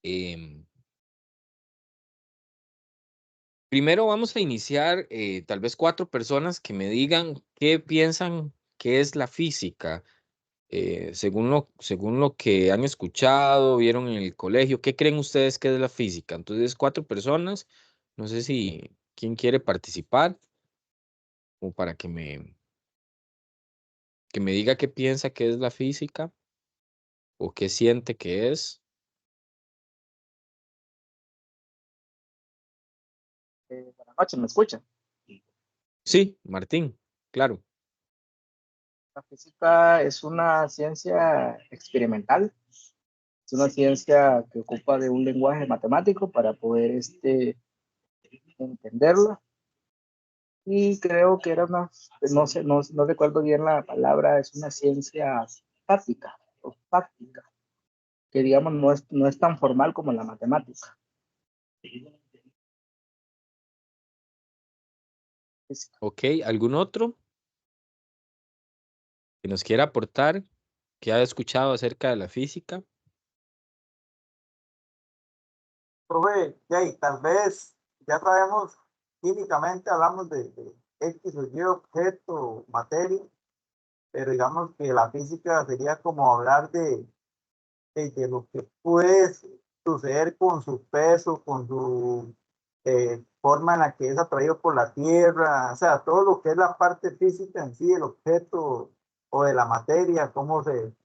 Em, Primero vamos a iniciar, tal vez 4 personas que me digan qué piensan que es la física, según lo que han escuchado, vieron en el colegio, ¿qué creen ustedes que es la física? Entonces, 4 personas, no sé si quién quiere participar o para que me diga qué piensa que es la física o qué siente que es. Buenas noches, ¿me escuchan? Sí, Martín, claro. La física es una ciencia experimental, es una ciencia que ocupa de un lenguaje matemático para poder entenderla. Y creo que era una, no sé, no recuerdo bien la palabra, es una ciencia táctica o táctica, que digamos no es tan formal como la matemática. Ok, ¿algún otro que nos quiera aportar, que haya escuchado acerca de la física? Profe, y tal vez ya sabemos, químicamente hablamos de X o Y objeto, materia, pero digamos que la física sería como hablar de lo que puede suceder con su peso, con su forma en la que es atraído por la Tierra, o sea, todo lo que es la parte física en sí, el objeto o de la materia, cómo se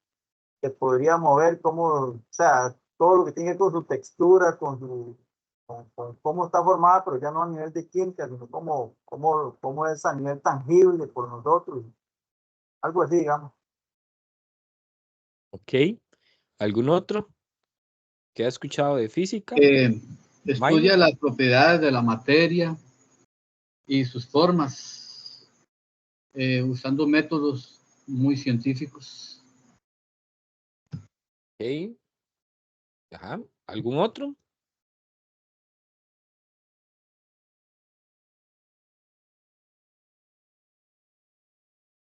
podría mover, cómo, o sea, todo lo que tiene que ver con su textura, con cómo está formada, pero ya no a nivel de química, sino cómo es a nivel tangible por nosotros, algo así, digamos. Ok, ¿algún otro que ha escuchado de física? Eh, Maynor. Estudia las propiedades de la materia y sus formas, usando métodos muy científicos. Ok, ajá, ¿algún otro?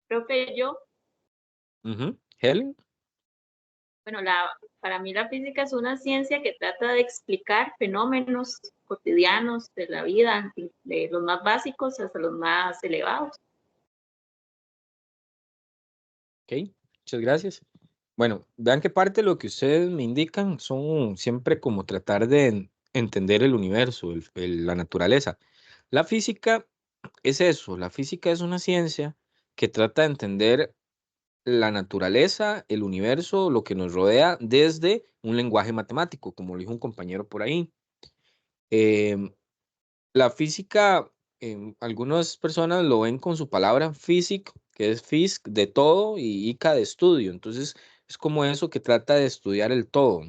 Profe, yo, Ujú, Helen. bueno, para mí la física es una ciencia que trata de explicar fenómenos cotidianos de la vida, de los más básicos hasta los más elevados. Ok, muchas gracias. Bueno, vean que parte de lo que ustedes me indican son siempre como tratar de entender el universo, la naturaleza. La física es eso, la física es una ciencia que trata de entender la naturaleza, el universo, lo que nos rodea desde un lenguaje matemático, como lo dijo un compañero por ahí. Em, la física, algunas personas lo ven con su palabra físico, que es físic de todo y ica de estudio. Entonces, es como eso que trata de estudiar el todo,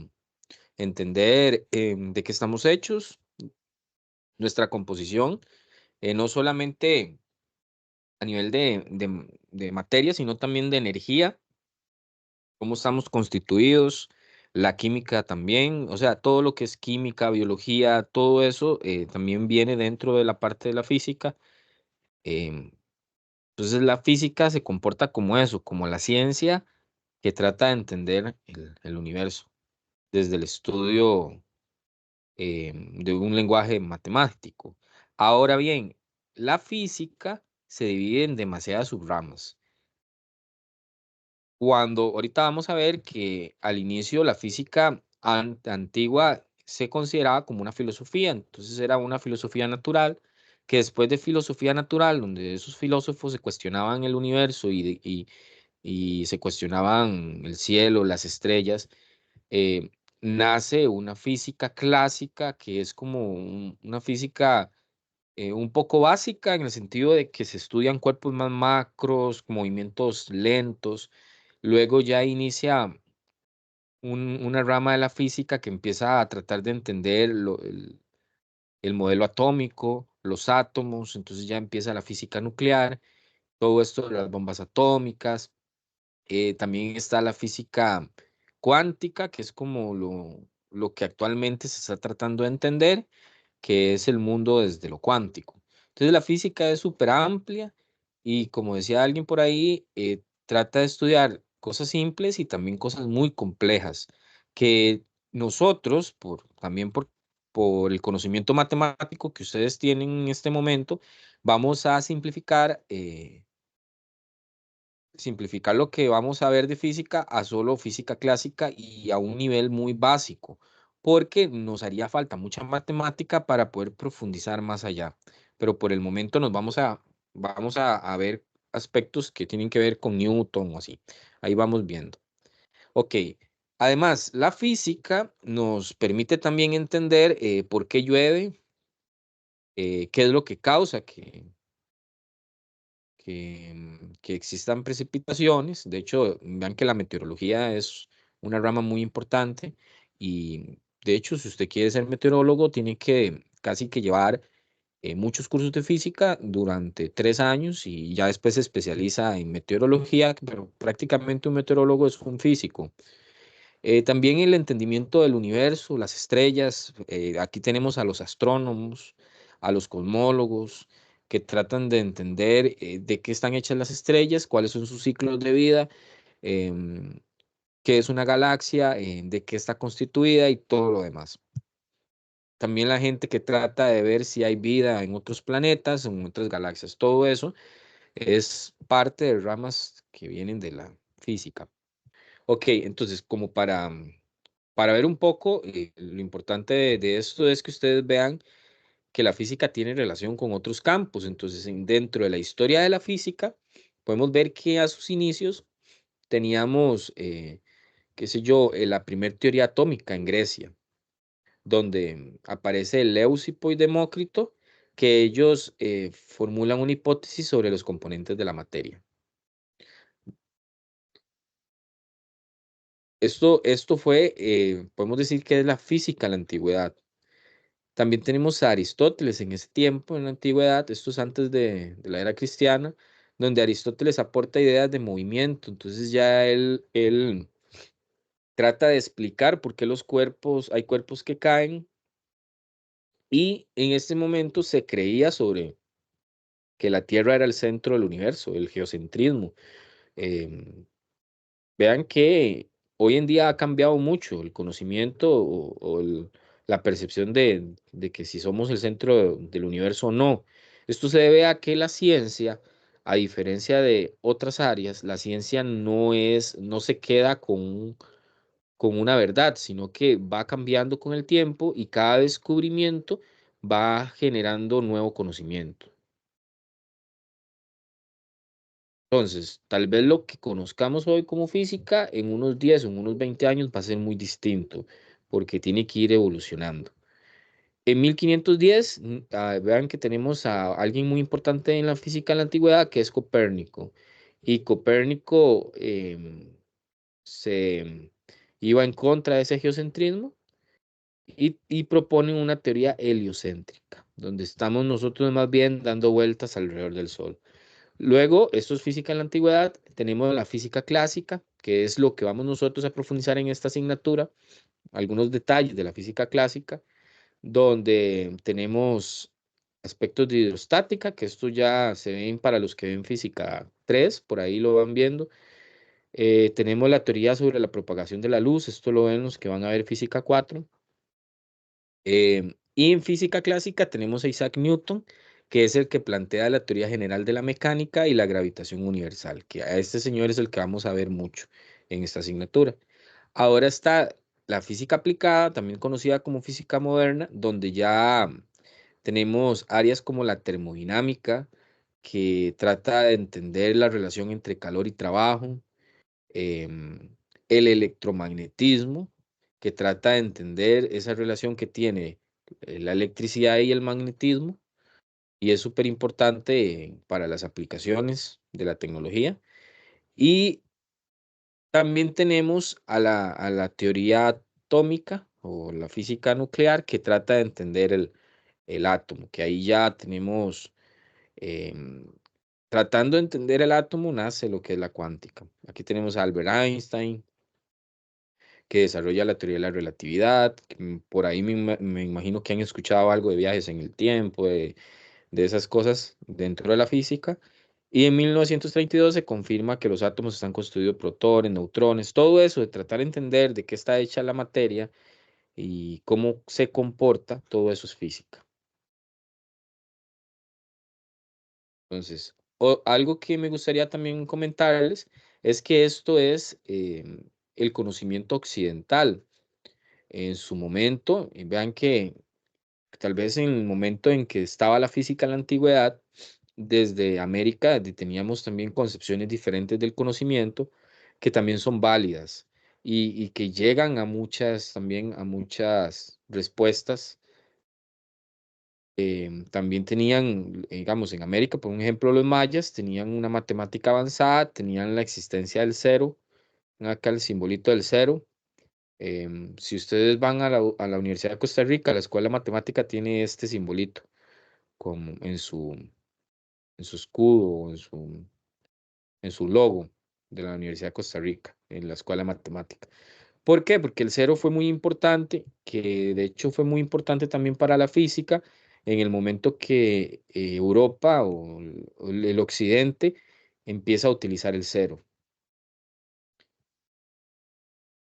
entender de qué estamos hechos, nuestra composición, no solamente a nivel de materia, sino también de energía, cómo estamos constituidos, la química también, o sea, todo lo que es química, biología, todo eso también viene dentro de la parte de la física. em, Entonces la física se comporta como eso, como la ciencia que trata de entender el universo desde el estudio de un lenguaje matemático. Ahora bien, la física se divide en demasiadas subramas. Cuando ahorita vamos a ver que al inicio la física antigua se consideraba como una filosofía, entonces era una filosofía natural, que después de filosofía natural, donde esos filósofos se cuestionaban el universo y se cuestionaban el cielo, las estrellas, eh, nace una física clásica que es como una física un poco básica en el sentido de que se estudian cuerpos más macros, movimientos lentos. Luego ya inicia una rama de la física que empieza a tratar de entender el modelo atómico, los átomos, entonces ya empieza la física nuclear, todo esto de las bombas atómicas. También está la física cuántica, que es como lo que actualmente se está tratando de entender, que es el mundo desde lo cuántico. Entonces la física es súper amplia y como decía alguien por ahí, trata de estudiar cosas simples y también cosas muy complejas, que nosotros, también por el conocimiento matemático que ustedes tienen en este momento, vamos a simplificar lo que vamos a ver de física a solo física clásica y a un nivel muy básico, porque nos haría falta mucha matemática para poder profundizar más allá. Pero por el momento vamos a ver aspectos que tienen que ver con Newton o así. Ahí vamos viendo. Ok. Además, la física nos permite también entender por qué llueve, qué es lo que causa que existan precipitaciones. De hecho, vean que la meteorología es una rama muy importante y de hecho, si usted quiere ser meteorólogo, tiene que casi que llevar muchos cursos de física durante 3 años y ya después se especializa en meteorología, pero prácticamente un meteorólogo es un físico. También el entendimiento del universo, las estrellas. Aquí tenemos a los astrónomos, a los cosmólogos, que tratan de entender de qué están hechas las estrellas, cuáles son sus ciclos de vida, em, qué es una galaxia, de qué está constituida y todo lo demás. También la gente que trata de ver si hay vida en otros planetas, en otras galaxias, todo eso es parte de ramas que vienen de la física. Ok, entonces como para ver un poco, lo importante de esto es que ustedes vean que la física tiene relación con otros campos. Entonces, dentro de la historia de la física, podemos ver que a sus inicios teníamos, qué sé yo, la primera teoría atómica en Grecia, donde aparece Leucipo y Demócrito, que ellos formulan una hipótesis sobre los componentes de la materia. Esto fue, podemos decir que es la física en la antigüedad. También tenemos a Aristóteles en ese tiempo, en la antigüedad, esto es antes de la era cristiana, donde Aristóteles aporta ideas de movimiento. Entonces ya él trata de explicar por qué hay cuerpos que caen, y en este momento se creía sobre que la Tierra era el centro del universo, el geocentrismo. Em, Vean que hoy en día ha cambiado mucho el conocimiento la percepción de que si somos el centro del universo o no. Esto se debe a que la ciencia, a diferencia de otras áreas, la ciencia no se queda con una verdad, sino que va cambiando con el tiempo y cada descubrimiento va generando nuevo conocimiento. Entonces, tal vez lo que conozcamos hoy como física en unos 10 o en unos 20 años va a ser muy distinto, porque tiene que ir evolucionando. En 1510, vean que tenemos a alguien muy importante en la física de la antigüedad, que es Copérnico. Y Copérnico se iba en contra de ese geocentrismo y propone una teoría heliocéntrica, donde estamos nosotros más bien dando vueltas alrededor del Sol. Luego, esto es física en la antigüedad, tenemos la física clásica, que es lo que vamos nosotros a profundizar en esta asignatura, algunos detalles de la física clásica, donde tenemos aspectos de hidrostática, que esto ya se ven para los que ven física 3, por ahí lo van viendo. Tenemos la teoría sobre la propagación de la luz, esto lo ven los que van a ver física 4. Y en física clásica tenemos a Isaac Newton, que es el que plantea la teoría general de la mecánica y la gravitación universal, que a este señor es el que vamos a ver mucho en esta asignatura. Ahora está la física aplicada, también conocida como física moderna, donde ya tenemos áreas como la termodinámica, que trata de entender la relación entre calor y trabajo, em, el electromagnetismo, que trata de entender esa relación que tiene la electricidad y el magnetismo, y es súper importante para las aplicaciones de la tecnología. Y también tenemos a la teoría atómica o la física nuclear, que trata de entender el átomo, que ahí ya tenemos, em, tratando de entender el átomo, nace lo que es la cuántica. Aquí tenemos a Albert Einstein, que desarrolla la teoría de la relatividad. Por ahí me imagino que han escuchado algo de viajes en el tiempo, de esas cosas dentro de la física. Y en 1932 se confirma que los átomos están constituidos de protones, neutrones, todo eso de tratar de entender de qué está hecha la materia, y cómo se comporta, todo eso es física. Entonces, algo que me gustaría también comentarles es que esto es el conocimiento occidental. En su momento, y vean que tal vez en el momento en que estaba la física en la antigüedad, desde América teníamos también concepciones diferentes del conocimiento que también son válidas y que llegan a muchas, también a muchas respuestas. También tenían, digamos, en América, por ejemplo, los mayas tenían una matemática avanzada, tenían la existencia del cero, acá el simbolito del cero. Si ustedes van a la Universidad de Costa Rica, la Escuela de Matemática tiene este simbolito como en su escudo, o en su logo de la Universidad de Costa Rica, en la Escuela de Matemática. ¿Por qué? Porque el cero fue muy importante, que de hecho fue muy importante también para la física en el momento que Europa o el occidente empieza a utilizar el cero.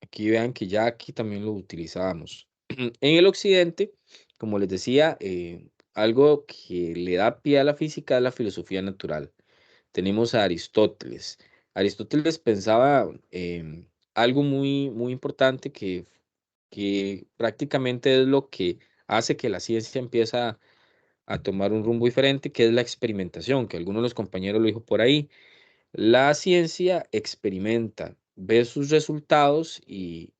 Aquí vean que ya aquí también lo utilizábamos. En el occidente, como les decía, algo que le da pie a la física es la filosofía natural. Tenemos a Aristóteles. Aristóteles pensaba algo muy importante que prácticamente es lo que hace que la ciencia empieza a tomar un rumbo diferente, que es la experimentación, que algunos de los compañeros lo dijo por ahí. La ciencia experimenta, ve sus resultados y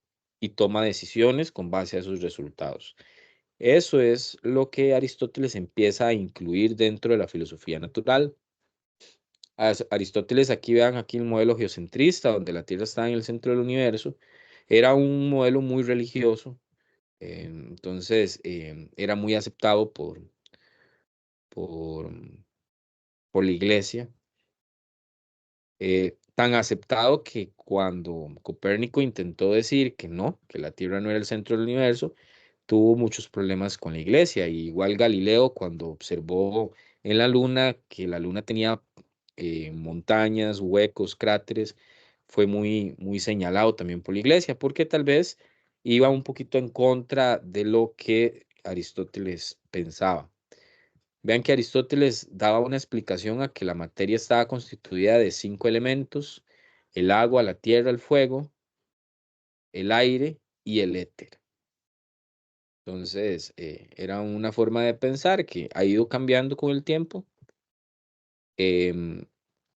toma decisiones con base a sus resultados. Eso es lo que Aristóteles empieza a incluir dentro de la filosofía natural. Aristóteles, aquí vean aquí el modelo geocentrista, donde la Tierra está en el centro del universo, era un modelo muy religioso, entonces era muy aceptado por, por la iglesia, tan aceptado que cuando Copérnico intentó decir que no, que la Tierra no era el centro del universo, tuvo muchos problemas con la iglesia. Y igual Galileo, cuando observó en la luna que la luna tenía montañas, huecos, cráteres, fue muy señalado también por la iglesia, porque tal vez iba un poquito en contra de lo que Aristóteles pensaba. Vean que Aristóteles daba una explicación a que la materia estaba constituida de 5 elementos: el agua, la tierra, el fuego, el aire y el éter. Entonces, era una forma de pensar que ha ido cambiando con el tiempo. Em,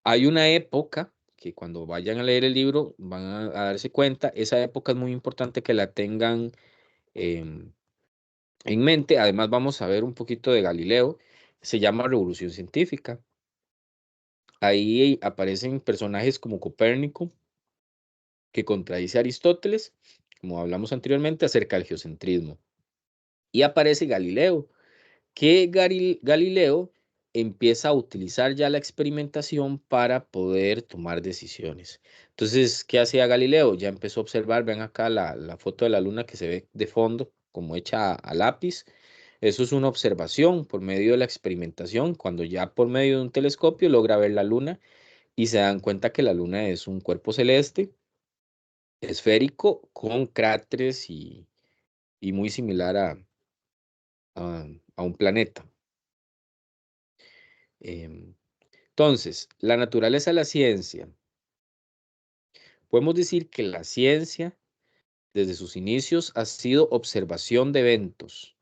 Hay una época que cuando vayan a leer el libro van a darse cuenta, esa época es muy importante que la tengan em, en mente. Además, vamos a ver un poquito de Galileo, se llama Revolución Científica. Ahí aparecen personajes como Copérnico, que contradice a Aristóteles, como hablamos anteriormente, acerca del geocentrismo. Y aparece Galileo, que Galileo empieza a utilizar ya la experimentación para poder tomar decisiones. Entonces, ¿qué hacía Galileo? Ya empezó a observar, ven acá la foto de la luna que se ve de fondo, como hecha a lápiz. Eso es una observación por medio de la experimentación, cuando ya por medio de un telescopio logra ver la luna y se dan cuenta que la luna es un cuerpo celeste, esférico, con cráteres y muy similar a un planeta. Em, Entonces, la naturaleza de la ciencia. Podemos decir que la ciencia, desde sus inicios, ha sido observación de eventos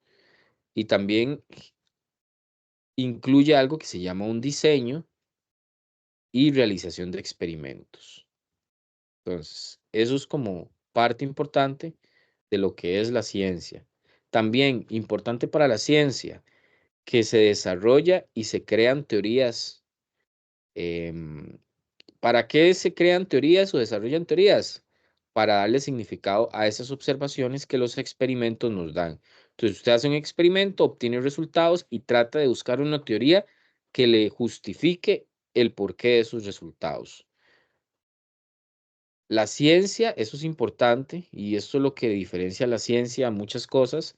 y también incluye algo que se llama un diseño y realización de experimentos. Entonces, eso es como parte importante de lo que es la ciencia. También importante para la ciencia, que se desarrolla y se crean teorías. em, ¿Para qué se crean teorías o desarrollan teorías? Para darle significado a esas observaciones que los experimentos nos dan. Entonces, usted hace un experimento, obtiene resultados y trata de buscar una teoría que le justifique el porqué de esos resultados. La ciencia, eso es importante y esto es lo que diferencia a la ciencia a muchas cosas,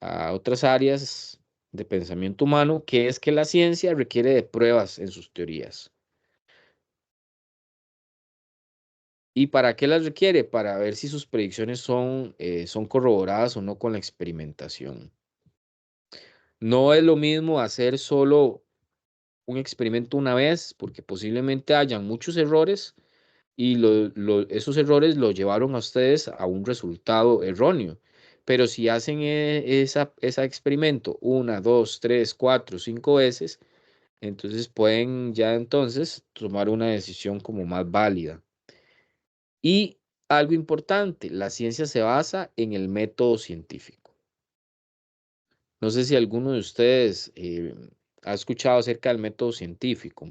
a otras áreas de pensamiento humano, que es que la ciencia requiere de pruebas en sus teorías. ¿Y para qué las requiere? Para ver si sus predicciones son corroboradas o no con la experimentación. No es lo mismo hacer solo un experimento una vez, porque posiblemente hayan muchos errores y esos errores lo llevaron a ustedes a un resultado erróneo. Pero si hacen esa experimento una, dos, tres, cuatro, cinco veces, entonces pueden ya entonces tomar una decisión como más válida. Y algo importante, la ciencia se basa en el método científico. No sé si alguno de ustedes ha escuchado acerca del método científico,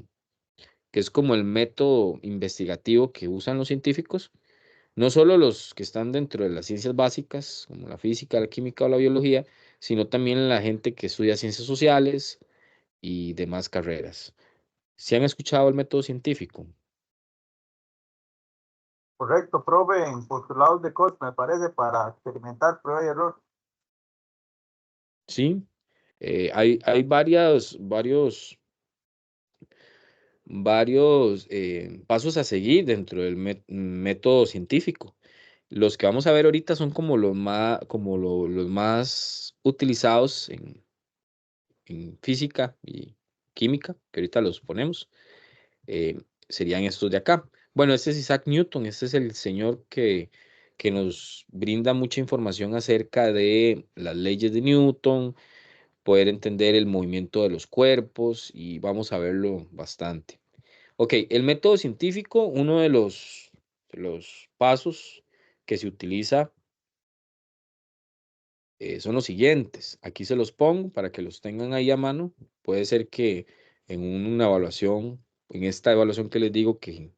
que es como el método investigativo que usan los científicos, no solo los que están dentro de las ciencias básicas, como la física, la química o la biología, sino también la gente que estudia ciencias sociales y demás carreras. ¿Se han escuchado el método científico? Correcto, prueben postulados de Koch, me parece, para experimentar prueba y error. Sí. Hay varios pasos a seguir dentro del método científico. Los que vamos a ver ahorita son como los más utilizados en física y química, que ahorita los ponemos. Serían estos de acá. Bueno, este es Isaac Newton, este es el señor que nos brinda mucha información acerca de las leyes de Newton, poder entender el movimiento de los cuerpos y vamos a verlo bastante. Ok, el método científico, uno de los pasos que se utiliza son los siguientes. Aquí se los pongo para que los tengan ahí a mano. Puede ser que en una evaluación, en esta evaluación que les digo que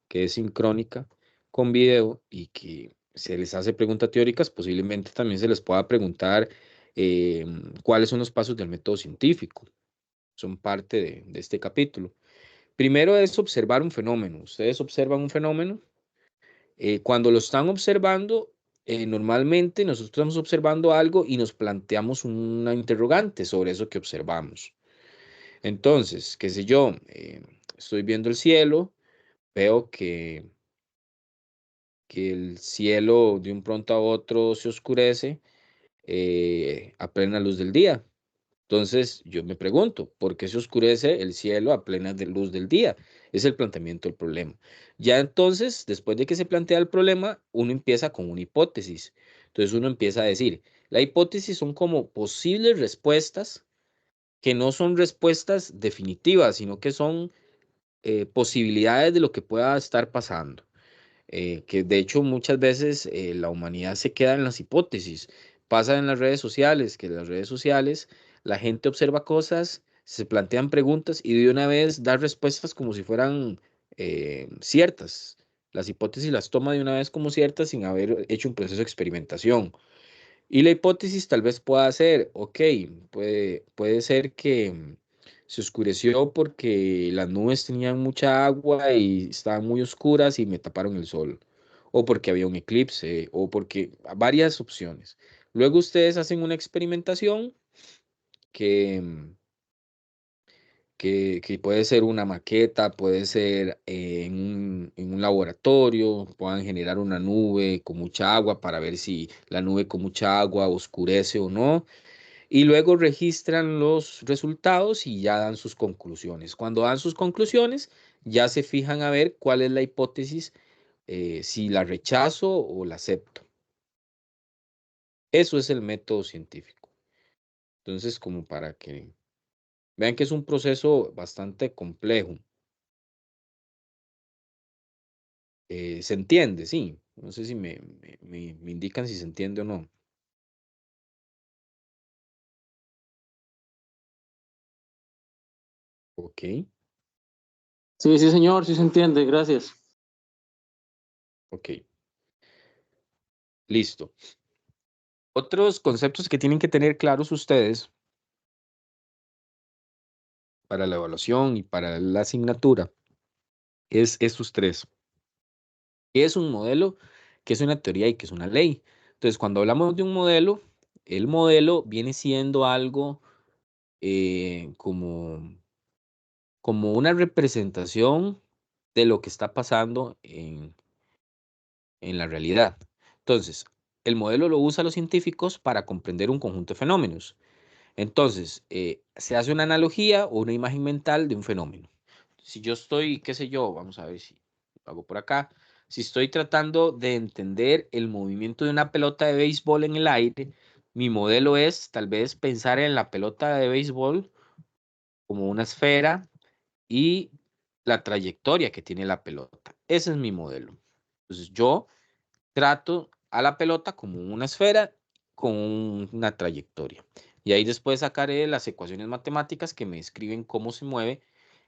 es sincrónica con video y que se les hace preguntas teóricas, posiblemente también se les pueda preguntar eh, cuáles son los pasos del método científico. Son parte de este capítulo. Primero es observar un fenómeno. Ustedes observan un fenómeno. Cuando lo están observando, normalmente nosotros estamos observando algo y nos planteamos una interrogante sobre eso que observamos. Entonces, qué sé yo, estoy viendo el cielo, veo que el cielo de un pronto a otro se oscurece a plena luz del día. Entonces yo me pregunto, ¿por qué se oscurece el cielo a plena luz del día? Es el planteamiento del problema. Ya entonces, después de que se plantea el problema, uno empieza con una hipótesis. Entonces uno empieza a decir, la hipótesis son como posibles respuestas que no son respuestas definitivas, sino que son posibilidades de lo que pueda estar pasando, que de hecho muchas veces la humanidad se queda en las hipótesis. Pasa en las redes sociales, que en las redes sociales la gente observa cosas, se plantean preguntas y de una vez da respuestas como si fueran ciertas. Las hipótesis las toma de una vez como ciertas sin haber hecho un proceso de experimentación. Y la hipótesis tal vez pueda ser, ok, puede ser que se oscureció porque las nubes tenían mucha agua y estaban muy oscuras y me taparon el sol, o porque había un eclipse, o porque varias opciones. Luego ustedes hacen una experimentación que, que puede ser una maqueta, puede ser en un laboratorio, puedan generar una nube con mucha agua para ver si la nube con mucha agua oscurece o no. Y luego registran los resultados y ya dan sus conclusiones. Cuando dan sus conclusiones, ya se fijan a ver cuál es la hipótesis, si la rechazo o la acepto. Eso es el método científico. Entonces, como para que vean que es un proceso bastante complejo. ¿Se entiende? Sí. No sé si me indican si se entiende o no. Ok, Sí, sí, señor, sí se entiende, gracias. ok. Listo. Otros conceptos que tienen que tener claros ustedes para la evaluación y para la asignatura es estos tres. ¿Qué es un modelo? ¿Qué es una teoría y qué es una ley? Entonces, cuando hablamos de un modelo, el modelo viene siendo algo como una representación de lo que está pasando en la realidad. Entonces, el modelo lo usan los científicos para comprender un conjunto de fenómenos. Entonces, se hace una analogía o una imagen mental de un fenómeno. Si yo estoy, qué sé yo, vamos a ver si lo hago por acá. Si estoy tratando de entender el movimiento de una pelota de béisbol en el aire, mi modelo es tal vez pensar en la pelota de béisbol como una esfera y la trayectoria que tiene la pelota. Ese es mi modelo. Entonces, yo trato a la pelota como una esfera con una trayectoria. Y ahí después sacaré las ecuaciones matemáticas que me describen cómo se mueve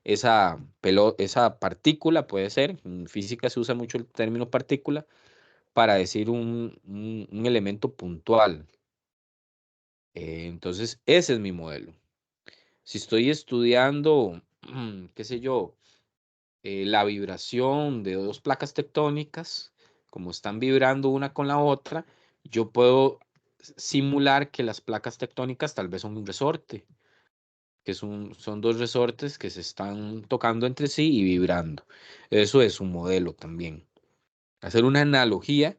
esa partícula, puede ser. En física se usa mucho el término partícula para decir un elemento puntual. Entonces, ese es mi modelo. Si estoy estudiando, qué sé yo, la vibración de dos placas tectónicas, como están vibrando una con la otra, yo puedo simular que las placas tectónicas tal vez son un resorte, que son dos resortes que se están tocando entre sí y vibrando. Eso es un modelo también. Hacer una analogía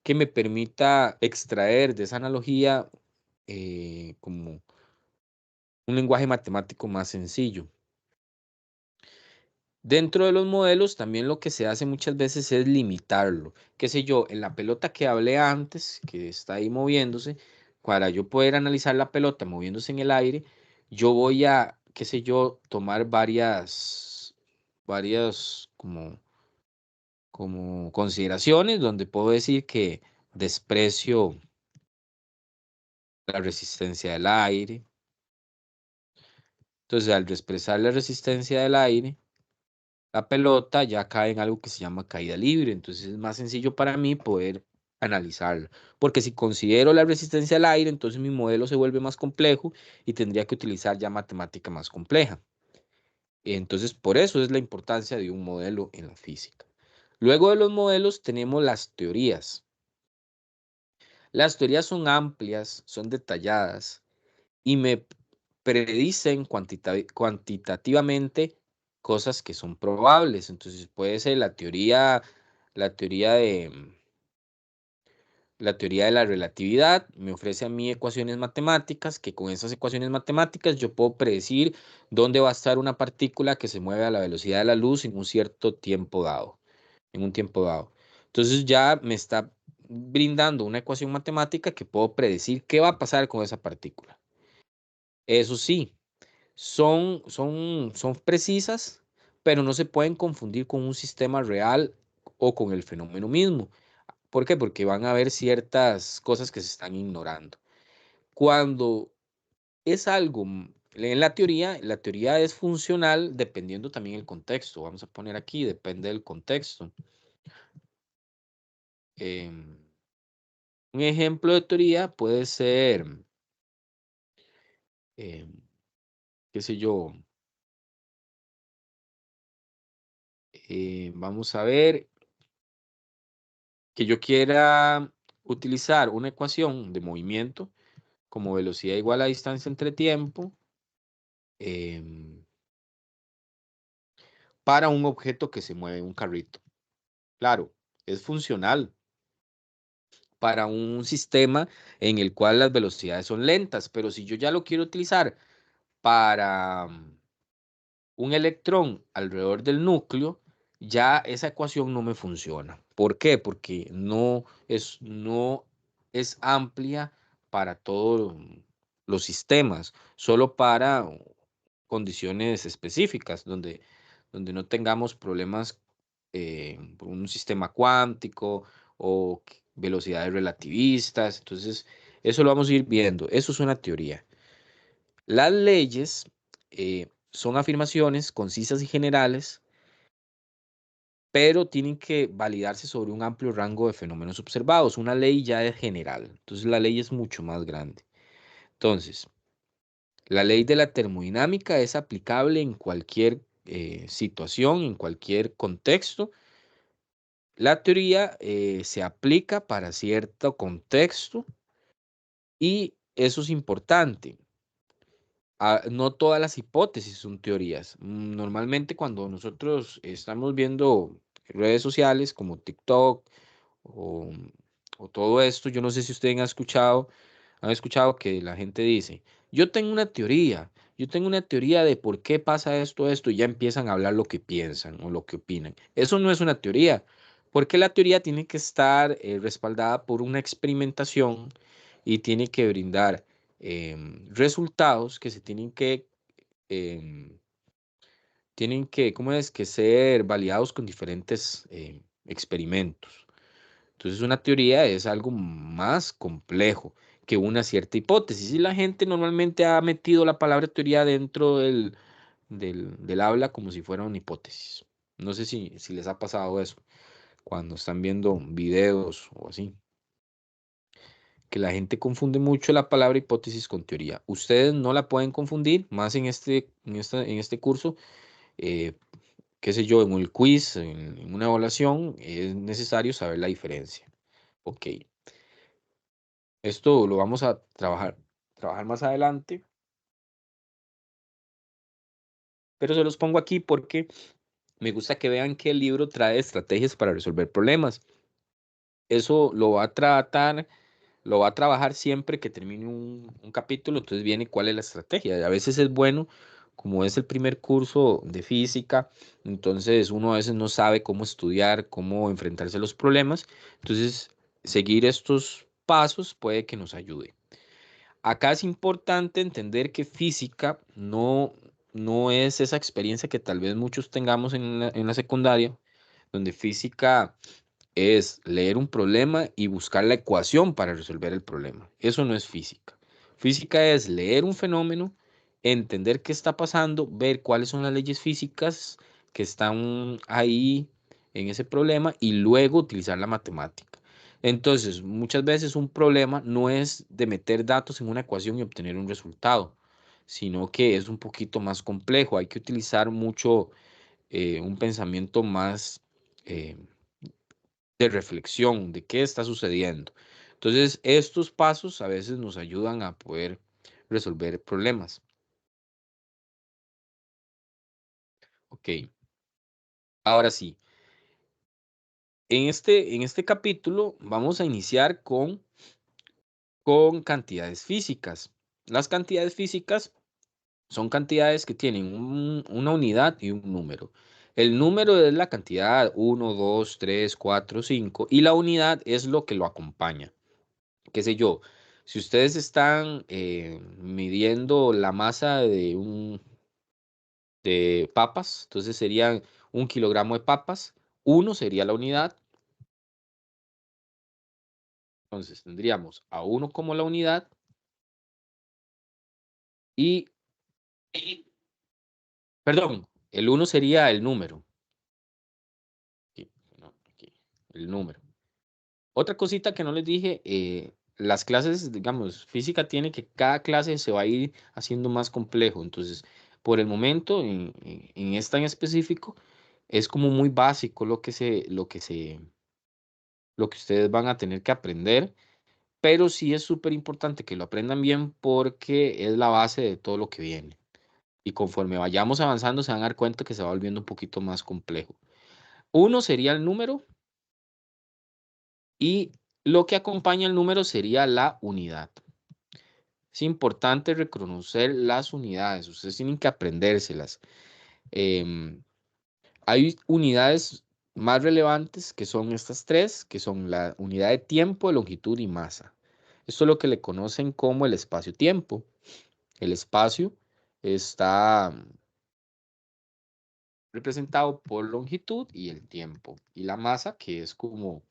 que me permita extraer de esa analogía como un lenguaje matemático más sencillo. Dentro de los modelos también lo que se hace muchas veces es limitarlo. Qué sé yo, en la pelota que hablé antes, que está ahí moviéndose, para yo poder analizar la pelota moviéndose en el aire, yo voy a, qué sé yo, tomar varias como consideraciones donde puedo decir que desprecio la resistencia del aire. Entonces, al despreciar la resistencia del aire, la pelota ya cae en algo que se llama caída libre, entonces es más sencillo para mí poder analizarla, porque si considero la resistencia al aire, entonces mi modelo se vuelve más complejo y tendría que utilizar ya matemática más compleja. Entonces, por eso es la importancia de un modelo en la física. Luego de los modelos tenemos las teorías. Las teorías son amplias, son detalladas y me predicen cuantitativamente cosas que son probables. Entonces puede ser la teoría de, la teoría de la relatividad, me ofrece a mí ecuaciones matemáticas, que con esas ecuaciones matemáticas yo puedo predecir dónde va a estar una partícula que se mueve a la velocidad de la luz en un cierto tiempo dado, en un tiempo dado. Entonces ya me está brindando una ecuación matemática que puedo predecir qué va a pasar con esa partícula. Eso sí, son precisas, pero no se pueden confundir con un sistema real o con el fenómeno mismo. ¿Por qué? Porque van a haber ciertas cosas que se están ignorando. Cuando es algo en la teoría es funcional dependiendo también del contexto. Vamos a poner aquí, depende del contexto. Un ejemplo de teoría puede ser, qué sé yo, vamos a ver, que yo quiera utilizar una ecuación de movimiento como velocidad igual a distancia entre tiempo para un objeto que se mueve en un carrito. Claro, es funcional para un sistema en el cual las velocidades son lentas, pero si yo ya lo quiero utilizar para un electrón alrededor del núcleo, ya esa ecuación no me funciona. ¿Por qué? Porque no es amplia para todos los sistemas, solo para condiciones específicas, donde no tengamos problemas por un sistema cuántico o velocidades relativistas. Entonces, eso lo vamos a ir viendo. Eso es una teoría. Las leyes son afirmaciones concisas y generales, pero tienen que validarse sobre un amplio rango de fenómenos observados. Una ley ya es general, entonces la ley es mucho más grande. Entonces, la ley de la termodinámica es aplicable en cualquier situación, en cualquier contexto. La teoría se aplica para cierto contexto y eso es importante. No todas las hipótesis son teorías. Normalmente cuando nosotros estamos viendo redes sociales como TikTok o, o todo esto. Yo no sé si ustedes han escuchado que la gente dice, yo tengo una teoría de por qué pasa esto, y ya empiezan a hablar lo que piensan o lo que opinan. Eso no es una teoría, porque la teoría tiene que estar respaldada por una experimentación y tiene que brindar resultados que se em, ¿cómo es? Que ser validados con diferentes experimentos. Entonces, una teoría es algo más complejo que una cierta hipótesis. Y la gente normalmente ha metido la palabra teoría dentro del habla como si fuera una hipótesis. No sé si les ha pasado eso cuando están viendo videos o así, que la gente confunde mucho la palabra hipótesis con teoría. Ustedes no la pueden confundir, más en este curso. eh, Qué sé yo, en el quiz, en una evaluación, es necesario saber la diferencia. Ok, esto lo vamos a trabajar más adelante, pero se los pongo aquí porque me gusta que vean que el libro trae estrategias para resolver problemas. Eso lo va a trabajar siempre que termine un capítulo, entonces viene cuál es la estrategia. Y a veces es bueno, como es el primer curso de física, entonces uno a veces no sabe cómo estudiar, cómo enfrentarse a los problemas, entonces seguir estos pasos puede que nos ayude. Acá es importante entender que física no es esa experiencia que tal vez muchos tengamos en la secundaria, donde física es leer un problema y buscar la ecuación para resolver el problema. Eso no es física. Física es leer un fenómeno, entender qué está pasando, ver cuáles son las leyes físicas que están ahí en ese problema y luego utilizar la matemática. Entonces, muchas veces un problema no es de meter datos en una ecuación y obtener un resultado, sino que es un poquito más complejo. Hay que utilizar mucho un pensamiento más eh, de reflexión de qué está sucediendo. Entonces, estos pasos a veces nos ayudan a poder resolver problemas. Ok, ahora sí, en este capítulo vamos a iniciar con cantidades físicas. Las cantidades físicas son cantidades que tienen una unidad y un número. El número es la cantidad 1, 2, 3, 4, 5 y la unidad es lo que lo acompaña. Qué sé yo, si ustedes están midiendo la masa de papas, entonces serían 1 kilogramo de papas, 1 sería la unidad, entonces tendríamos a 1 como la unidad y, perdón, el 1 sería el número, aquí, no, aquí, el número. Otra cosita que no les dije, las clases, digamos, física tiene que cada clase se va a ir haciendo más complejo. Entonces, por el momento, en esta en específico, es como muy básico lo que ustedes van a tener que aprender, pero sí es súper importante que lo aprendan bien porque es la base de todo lo que viene. Y conforme vayamos avanzando, se van a dar cuenta que se va volviendo un poquito más complejo. 1 sería el número. Y lo que acompaña el número sería la unidad. Es importante reconocer las unidades, ustedes tienen que aprendérselas. Hay unidades más relevantes que son estas tres, que son la unidad de tiempo, longitud y masa. Esto es lo que le conocen como el espacio-tiempo. El espacio está representado por longitud y el tiempo, y la masa, que es como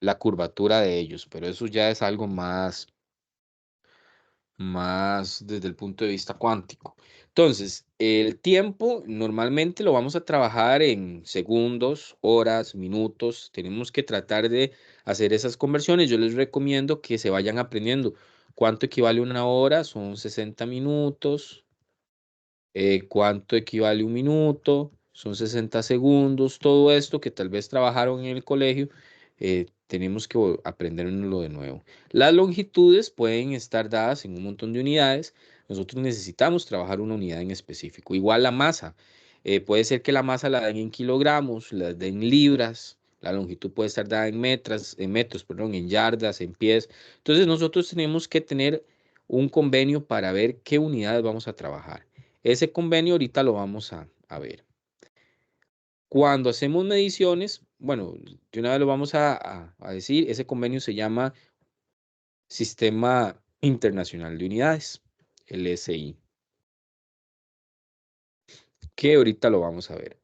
la curvatura de ellos, pero eso ya es algo más desde el punto de vista cuántico. Entonces, el tiempo normalmente lo vamos a trabajar en segundos, horas, minutos. Tenemos que tratar de hacer esas conversiones. Yo les recomiendo que se vayan aprendiendo cuánto equivale una hora, son 60 minutos. Cuánto equivale un minuto, son 60 segundos, todo esto que tal vez trabajaron en el colegio, tenemos que aprenderlo de nuevo. Las longitudes pueden estar dadas en un montón de unidades, nosotros necesitamos trabajar una unidad en específico. Igual la masa, puede ser que la masa la den en kilogramos, la den en libras, La longitud puede estar dada en metros, perdón, en yardas, en pies. Entonces nosotros tenemos que tener un convenio para ver qué unidades vamos a trabajar. Ese convenio ahorita lo vamos a ver. Cuando hacemos mediciones, bueno, de una vez lo vamos a decir, ese convenio se llama Sistema Internacional de Unidades, el SI, que ahorita lo vamos a ver.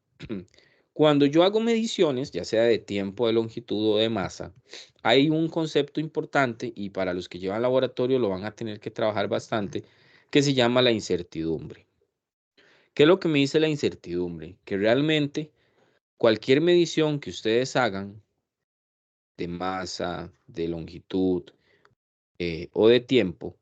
Cuando yo hago mediciones, ya sea de tiempo, de longitud o de masa, hay un concepto importante y para los que llevan laboratorio lo van a tener que trabajar bastante, que se llama la incertidumbre. ¿Qué es lo que me dice la incertidumbre? Que realmente cualquier medición que ustedes hagan de masa, de longitud o de tiempo,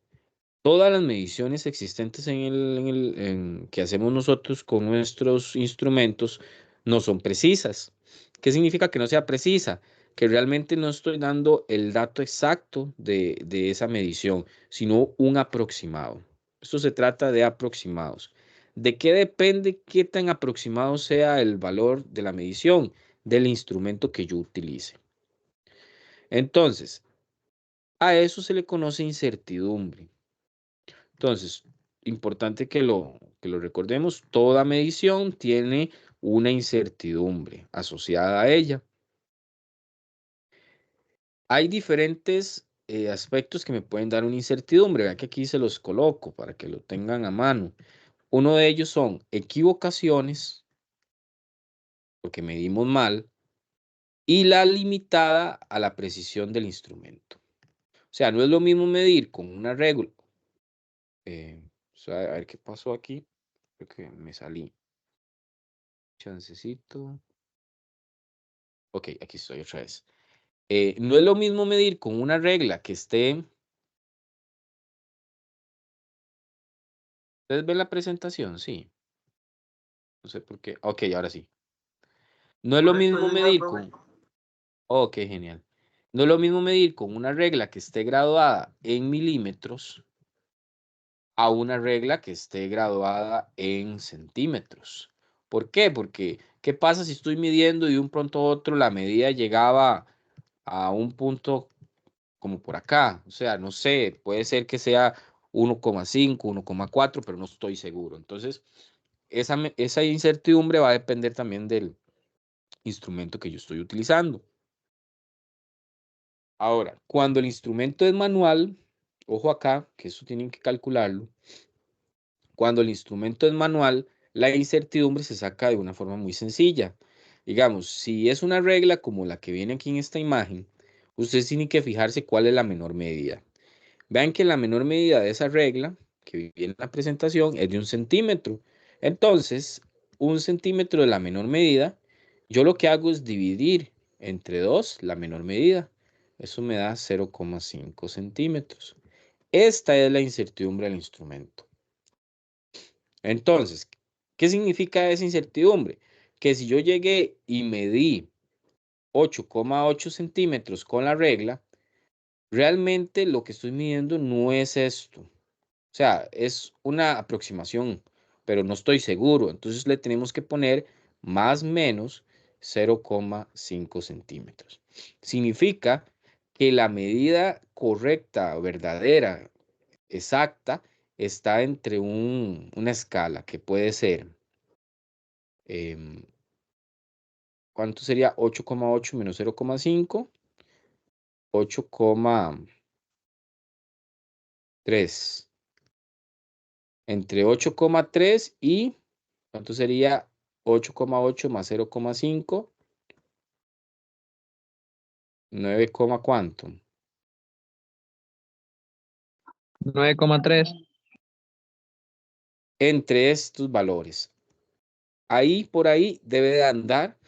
todas las mediciones existentes que hacemos nosotros con nuestros instrumentos no son precisas. ¿Qué significa que no sea precisa? Que realmente no estoy dando el dato exacto de esa medición, sino un aproximado. Esto se trata de aproximados. ¿De qué depende qué tan aproximado sea el valor de la medición? Del instrumento que yo utilice. Entonces, a eso se le conoce incertidumbre. Entonces, importante que lo recordemos, toda medición tiene una incertidumbre asociada a ella. Hay diferentes aspectos que me pueden dar una incertidumbre. Vean que aquí se los coloco para que lo tengan a mano. Uno de ellos son equivocaciones, porque medimos mal, y la limitada a la precisión del instrumento. O sea, no es lo mismo medir con una regla. A ver qué pasó aquí. Creo que me salí. Chancecito. Ok, aquí estoy otra vez. No es lo mismo medir con una regla que esté. ¿Ustedes ven la presentación? Sí. No sé por qué. Ok, ahora sí. No es lo Correcto, mismo yo igual, medir profe. con. Ok, genial. No es lo mismo medir con una regla que esté graduada en milímetros a una regla que esté graduada en centímetros. ¿Por qué? Porque, ¿qué pasa si estoy midiendo y de un pronto a otro la medida llegaba a un punto como por acá? O sea, no sé, puede ser que sea 1,5, 1,4, pero no estoy seguro. Entonces, esa incertidumbre va a depender también del instrumento que yo estoy utilizando. Ahora, cuando el instrumento es manual, ojo acá, que eso tienen que calcularlo. Cuando el instrumento es manual, la incertidumbre se saca de una forma muy sencilla. Digamos, si es una regla como la que viene aquí en esta imagen, ustedes tienen que fijarse cuál es la menor medida. Vean que la menor medida de esa regla, que viene en la presentación, es de 1 centímetro. Entonces, 1 centímetro de la menor medida, yo lo que hago es dividir entre 2 la menor medida. Eso me da 0,5 centímetros. Esta es la incertidumbre del instrumento. Entonces, ¿qué significa esa incertidumbre? Que si yo llegué y medí 8,8 centímetros con la regla, realmente lo que estoy midiendo no es esto. O sea, es una aproximación, pero no estoy seguro. Entonces le tenemos que poner más o menos 0,5 centímetros. Significa que la medida correcta, verdadera, exacta, está entre una escala que puede ser, ¿cuánto sería? 8,8 menos 0,5, 8,3. Entre 8,3 y, ¿cuánto sería? 8,8 más 0,5, 9, ¿cuánto? 9,3. Entre estos valores. Ahí, por ahí, debe de andar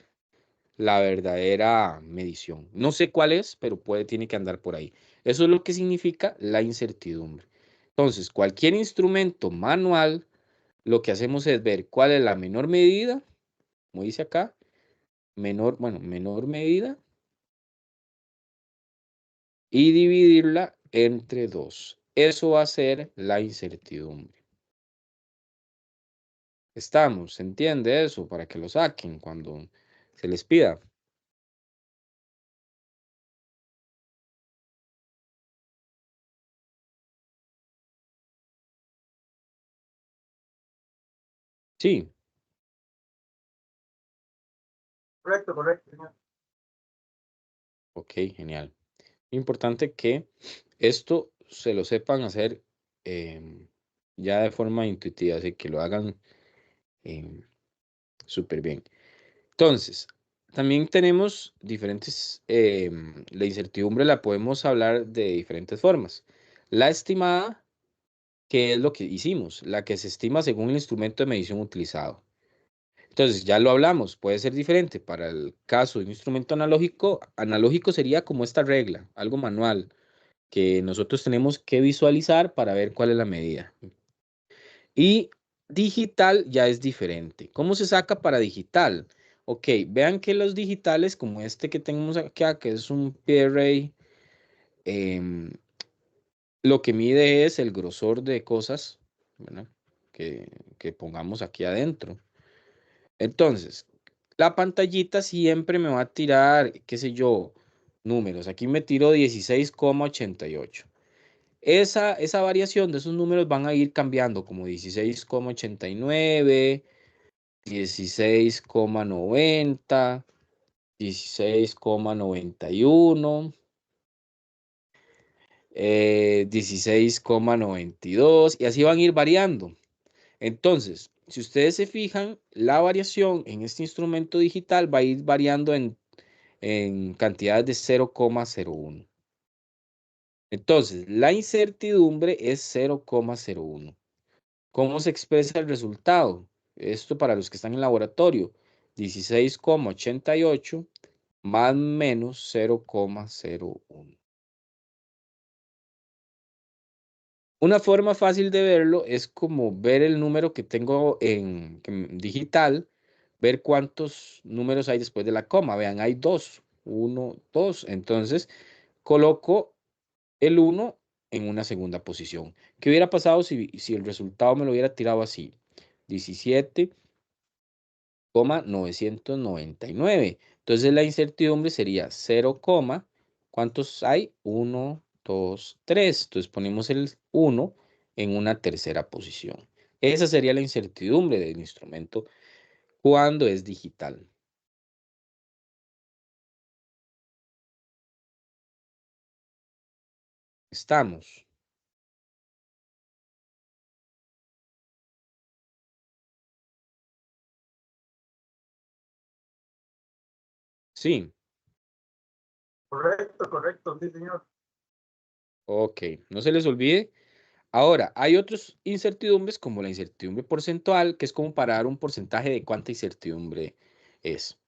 la verdadera medición. No sé cuál es, pero tiene que andar por ahí. Eso es lo que significa la incertidumbre. Entonces, cualquier instrumento manual, lo que hacemos es ver cuál es la menor medida, como dice acá, menor medida, y dividirla entre 2. Eso va a ser la incertidumbre. ¿Se entiende eso? Para que lo saquen cuando se les pida. Sí, Correcto, correcto, señor. ok, genial. Importante que esto se lo sepan hacer ya de forma intuitiva, así que lo hagan em, súper bien. Entonces, también tenemos diferentes, la incertidumbre la podemos hablar de diferentes formas. La estimada, que es lo que hicimos, la que se estima según el instrumento de medición utilizado. Entonces, ya lo hablamos, puede ser diferente. Para el caso de un instrumento analógico, analógico sería como esta regla, algo manual, que nosotros tenemos que visualizar para ver cuál es la medida. Y digital ya es diferente. ¿Cómo se saca para digital? Ok, vean que los digitales, como este que tenemos acá, que es un PRA, em, lo que mide es el grosor de cosas, ¿verdad? Que pongamos aquí adentro. Entonces, la pantallita siempre me va a tirar, qué sé yo, números. Aquí me tiro 16,88. Esa variación de esos números van a ir cambiando como 16,89, 16,90, 16,91, 16,92 y así van a ir variando. Entonces, si ustedes se fijan, la variación en este instrumento digital va a ir variando en cantidades de 0,01. Entonces, la incertidumbre es 0,01. ¿Cómo se expresa el resultado? Esto para los que están en laboratorio, 16,88 más menos 0,01. Una forma fácil de verlo es como ver el número que tengo en digital, ver cuántos números hay después de la coma. Vean, hay 2, 1, 2. Entonces, coloco el 1 en una segunda posición. ¿Qué hubiera pasado si el resultado me lo hubiera tirado así? 17,999. Entonces la incertidumbre sería 0, ¿cuántos hay? 1, 2, 3. Entonces ponemos el 1 en una tercera posición. Esa sería la incertidumbre del instrumento cuando es digital. Estamos. Sí, Correcto, correcto, sí, señor. ok. No se les olvide. Ahora, hay otras incertidumbres como la incertidumbre porcentual, que es como para dar un porcentaje de cuánta incertidumbre es.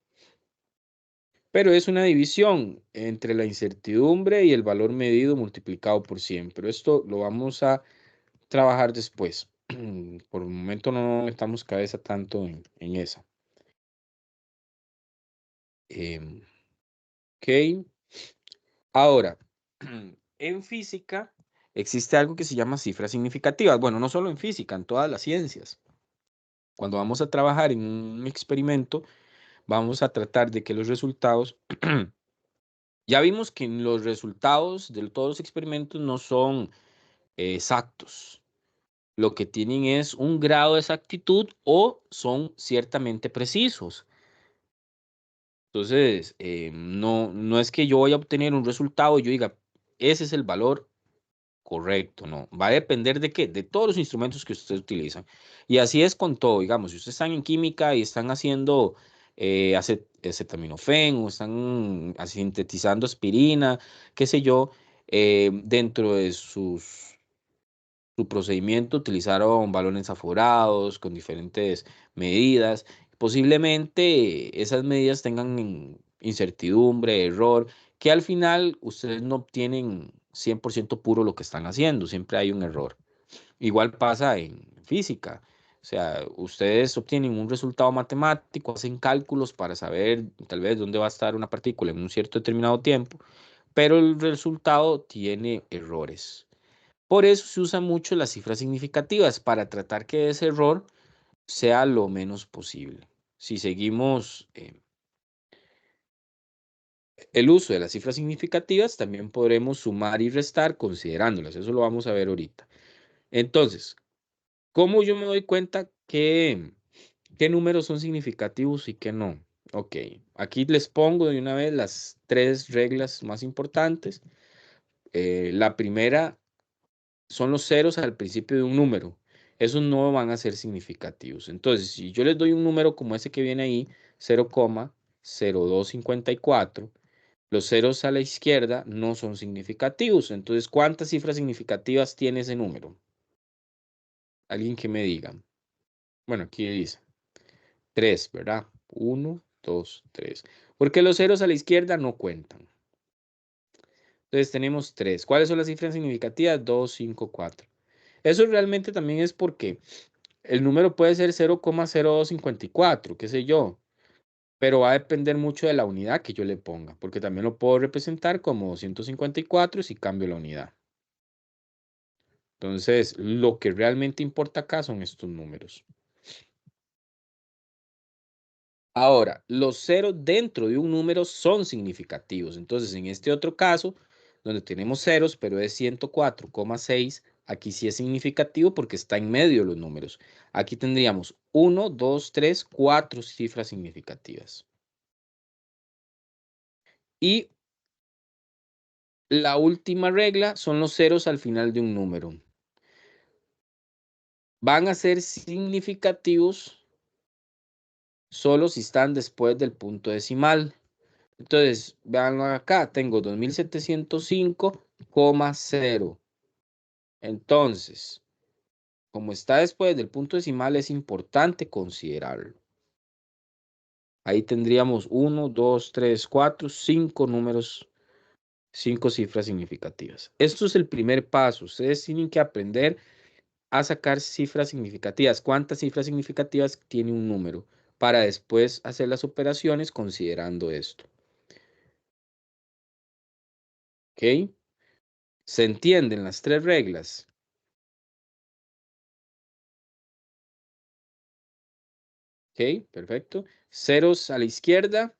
Pero es una división entre la incertidumbre y el valor medido multiplicado por 100. Pero esto lo vamos a trabajar después. Por el momento no estamos cabeza tanto en esa. Ok. Ahora, en física existe algo que se llama cifras significativas. Bueno, no solo en física, en todas las ciencias. Cuando vamos a trabajar en un experimento, vamos a tratar de que los resultados, ya vimos que los resultados de todos los experimentos no son exactos. Lo que tienen es un grado de exactitud o son ciertamente precisos. Entonces, no es que yo voy a obtener un resultado y yo diga, ese es el valor correcto, no. Va a depender de qué, de todos los instrumentos que ustedes utilizan. Y así es con todo, digamos, si ustedes están en química y están haciendo acetaminofén o están sintetizando aspirina, qué sé yo, dentro de su procedimiento utilizaron balones aforados con diferentes medidas. Posiblemente esas medidas tengan incertidumbre, error, que al final ustedes no obtienen 100% puro lo que están haciendo, siempre hay un error. Igual pasa en física. O sea, ustedes obtienen un resultado matemático, hacen cálculos para saber tal vez dónde va a estar una partícula en un cierto determinado tiempo, pero el resultado tiene errores. Por eso se usan mucho las cifras significativas para tratar que ese error sea lo menos posible. Si seguimos el uso de las cifras significativas, también podremos sumar y restar considerándolas. Eso lo vamos a ver ahorita. Entonces, ¿cómo yo me doy cuenta que ¿Qué números son significativos y qué no? Ok, aquí les pongo de una vez las 3 reglas más importantes. La primera son los ceros al principio de un número. Esos no van a ser significativos. Entonces, si yo les doy un número como ese que viene ahí, 0,0254, los ceros a la izquierda no son significativos. Entonces, ¿cuántas cifras significativas tiene ese número? Alguien que me diga. Bueno, aquí dice 3, ¿verdad? 1, 2, 3. Porque los ceros a la izquierda no cuentan. Entonces tenemos 3. ¿Cuáles son las cifras significativas? 2, 5, 4. Eso realmente también es porque el número puede ser 0,0254, qué sé yo, pero va a depender mucho de la unidad que yo le ponga, porque también lo puedo representar como 254 si cambio la unidad. Entonces, lo que realmente importa acá son estos números. Ahora, los ceros dentro de un número son significativos. Entonces, en este otro caso, donde tenemos ceros, pero es 104,6, aquí sí es significativo porque está en medio de los números. Aquí tendríamos 1, 2, 3, 4 cifras significativas. Y la última regla son los ceros al final de un número. Van a ser significativos solo si están después del punto decimal. Entonces, vean acá, tengo 2705,0. Entonces, como está después del punto decimal, es importante considerarlo. Ahí tendríamos 1, 2, 3, 4, 5 números, 5 cifras significativas. Esto es el primer paso. Ustedes tienen que aprender a sacar cifras significativas. ¿Cuántas cifras significativas tiene un número? Para después hacer las operaciones considerando esto. ¿Ok? ¿Se entienden las 3 reglas? Ok, perfecto. Ceros a la izquierda,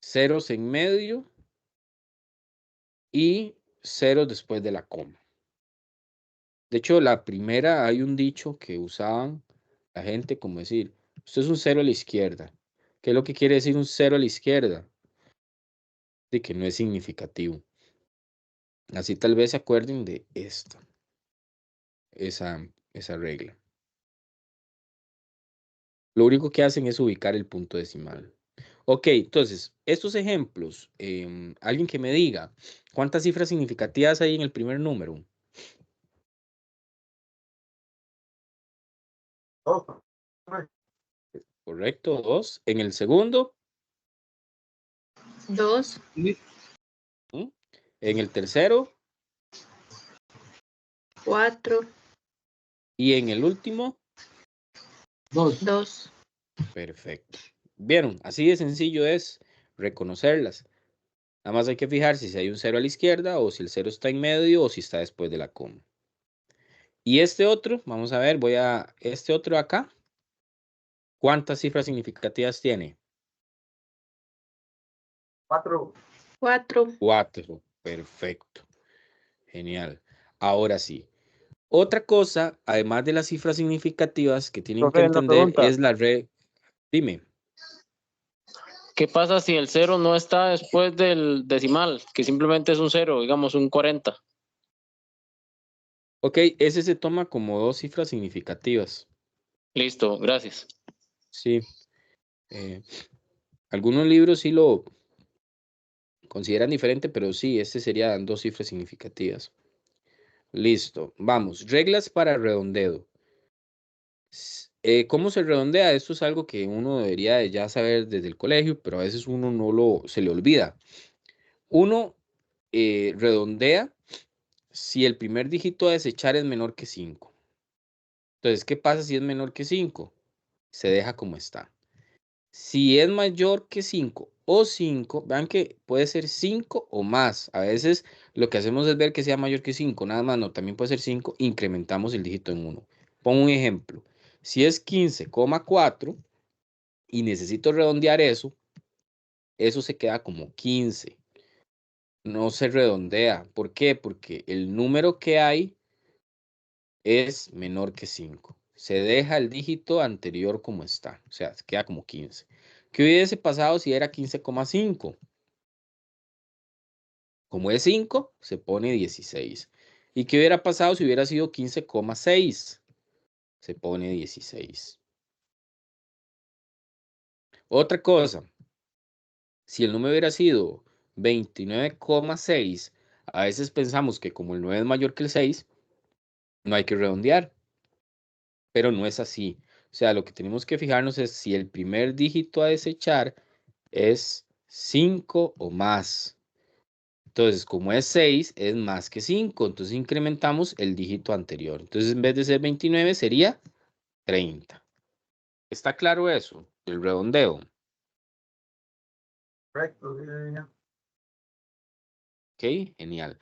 ceros en medio y ceros después de la coma. De hecho, la primera hay un dicho que usaban la gente como decir, esto es un cero a la izquierda. ¿Qué es lo que quiere decir un cero a la izquierda? De que no es significativo. Así tal vez se acuerden de esta, esa regla. Lo único que hacen es ubicar el punto decimal. Ok, entonces, estos ejemplos, alguien que me diga, ¿cuántas cifras significativas hay en el primer número? Dos. Correcto, 2. En el segundo, 2, ¿Mm? En el tercero 4, y en el último, 2. 2. perfecto. ¿Vieron? Así de sencillo es reconocerlas. Nada más hay que fijarse si hay un cero a la izquierda o si el cero está en medio o si está después de la coma. Y este otro, vamos a ver, este otro acá, ¿cuántas cifras significativas tiene? 4. 4. 4. Perfecto. Genial. Ahora sí. Otra cosa, además de las cifras significativas que tienen que Profe, una entender, pregunta. es la red. Dime. ¿Qué pasa si el 0 no está después del decimal, que simplemente es un 0, digamos un 40? Ok, ese se toma como 2 cifras significativas. Listo, gracias. Sí. Algunos libros sí lo consideran diferente, pero sí, este serían 2 cifras significativas. Listo. Vamos. Reglas para redondeo. ¿Cómo se redondea? Esto es algo que uno debería de ya saber desde el colegio, pero a veces uno se le olvida. Uno redondea si el primer dígito a desechar es menor que 5. Entonces, ¿qué pasa si es menor que 5? Se deja como está. Si es mayor que 5 o 5, vean que puede ser 5 o más. A veces lo que hacemos es ver que sea mayor que 5, nada más, no, también puede ser 5, incrementamos el dígito en 1. Pongo un ejemplo. Si es 15,4 y necesito redondear eso se queda como 15. No se redondea. ¿Por qué? Porque el número que hay es menor que 5. se deja el dígito anterior como está, o sea, queda como 15. ¿Qué hubiese pasado si era 15,5? Como es 5, se pone 16. ¿Y qué hubiera pasado si hubiera sido 15,6? Se pone 16. Otra cosa, si el número hubiera sido 29,6, a veces pensamos que como el 9 es mayor que el 6, no hay que redondear, pero no es así. O sea, lo que tenemos que fijarnos es si el primer dígito a desechar es 5 o más. Entonces, como es 6, es más que 5. Entonces, incrementamos el dígito anterior. Entonces, en vez de ser 29, sería 30. ¿Está claro eso? El redondeo. Correcto. Ok, genial.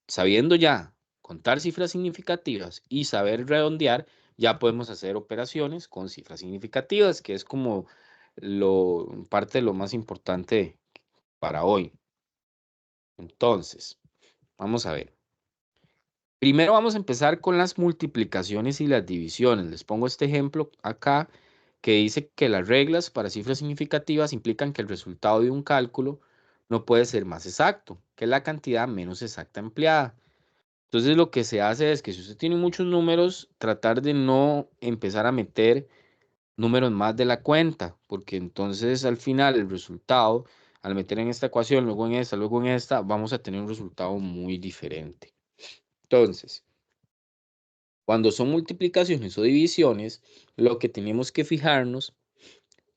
Sabiendo ya contar cifras significativas y saber redondear, ya podemos hacer operaciones con cifras significativas, que es como parte de lo más importante para hoy. Entonces, vamos a ver. Primero vamos a empezar con las multiplicaciones y las divisiones. Les pongo este ejemplo acá que dice que las reglas para cifras significativas implican que el resultado de un cálculo no puede ser más exacto que la cantidad menos exacta empleada. Entonces lo que se hace es que si usted tiene muchos números, tratar de no empezar a meter números más de la cuenta, porque entonces al final el resultado, al meter en esta ecuación, luego en esta, vamos a tener un resultado muy diferente. Entonces, cuando son multiplicaciones o divisiones, lo que tenemos que fijarnos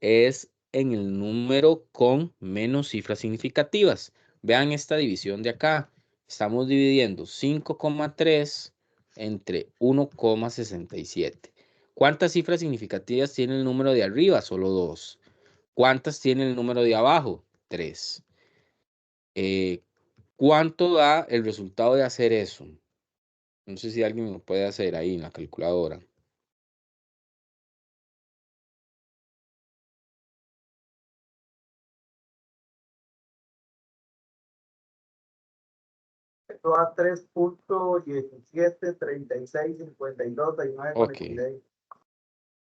es en el número con menos cifras significativas. Vean esta división de acá. Estamos dividiendo 5,3 entre 1,67. ¿Cuántas cifras significativas tiene el número de arriba? Solo 2. ¿Cuántas tiene el número de abajo? 3. ¿Cuánto da el resultado de hacer eso? No sé si alguien lo puede hacer ahí en la calculadora. Esto da 3.17, 36, 52, 29, Ok. 46.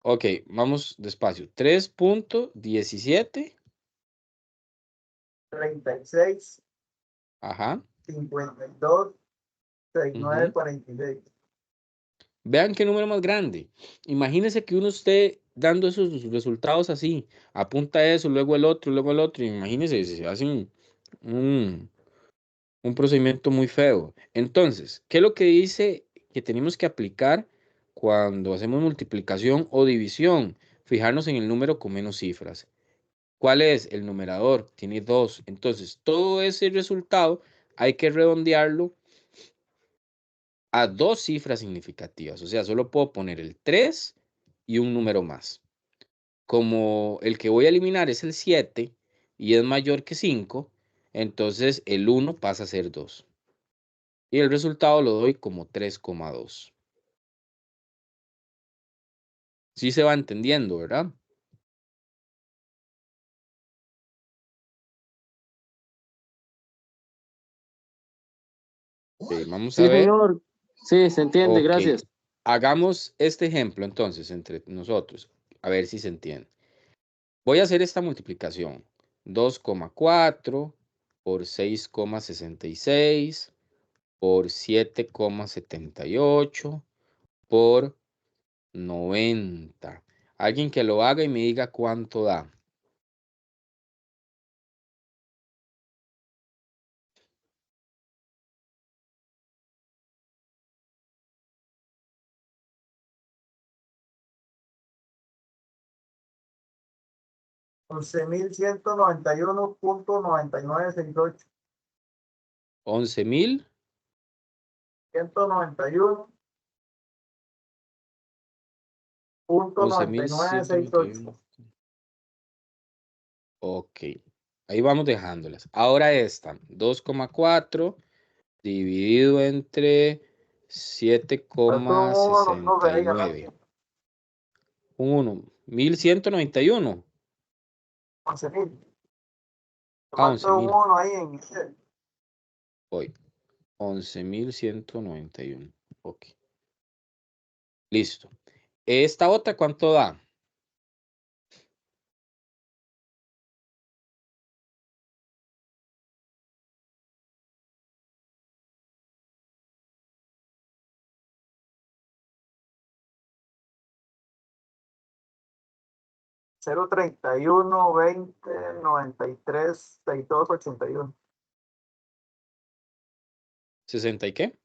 Ok, vamos despacio. 3.17. 36, Ajá. 52, 69, Ujú. 46. Vean qué número más grande. Imagínese que uno esté dando esos resultados así. Apunta eso, luego el otro, luego el otro. Imagínese, se hace un, un procedimiento muy feo. Entonces, ¿qué es lo que dice que tenemos que aplicar cuando hacemos multiplicación o división? Fijarnos en el número con menos cifras. ¿Cuál es? El numerador tiene 2. Entonces, todo ese resultado hay que redondearlo a 2 cifras significativas. O sea, solo puedo poner el 3 y un número más. Como el que voy a eliminar es el 7 y es mayor que 5, entonces el 1 pasa a ser 2. Y el resultado lo doy como 3,2. Sí se va entendiendo, ¿verdad? Ok, vamos a Sí, ver. señor. Sí, se entiende, Ok, gracias. hagamos este ejemplo entonces entre nosotros, a ver si se entiende. Voy a hacer esta multiplicación. 2,4 por 6,66 por 7,78 por 90. Alguien que lo haga y me diga cuánto da. $11,191.9968. 11,000. 191.9968. 11,191. Ok, ahí vamos dejándolas. Ahora esta, 2,4 dividido entre No se diga 7,69. rápido. Un 1, 1,191. 11,000. Ah, Falta un 11,000. uno ahí en ese. Hoy, 11,191. Ok, listo. Esta otra, ¿cuánto da? Cero 31 20 93 62 81 ¿60 y qué?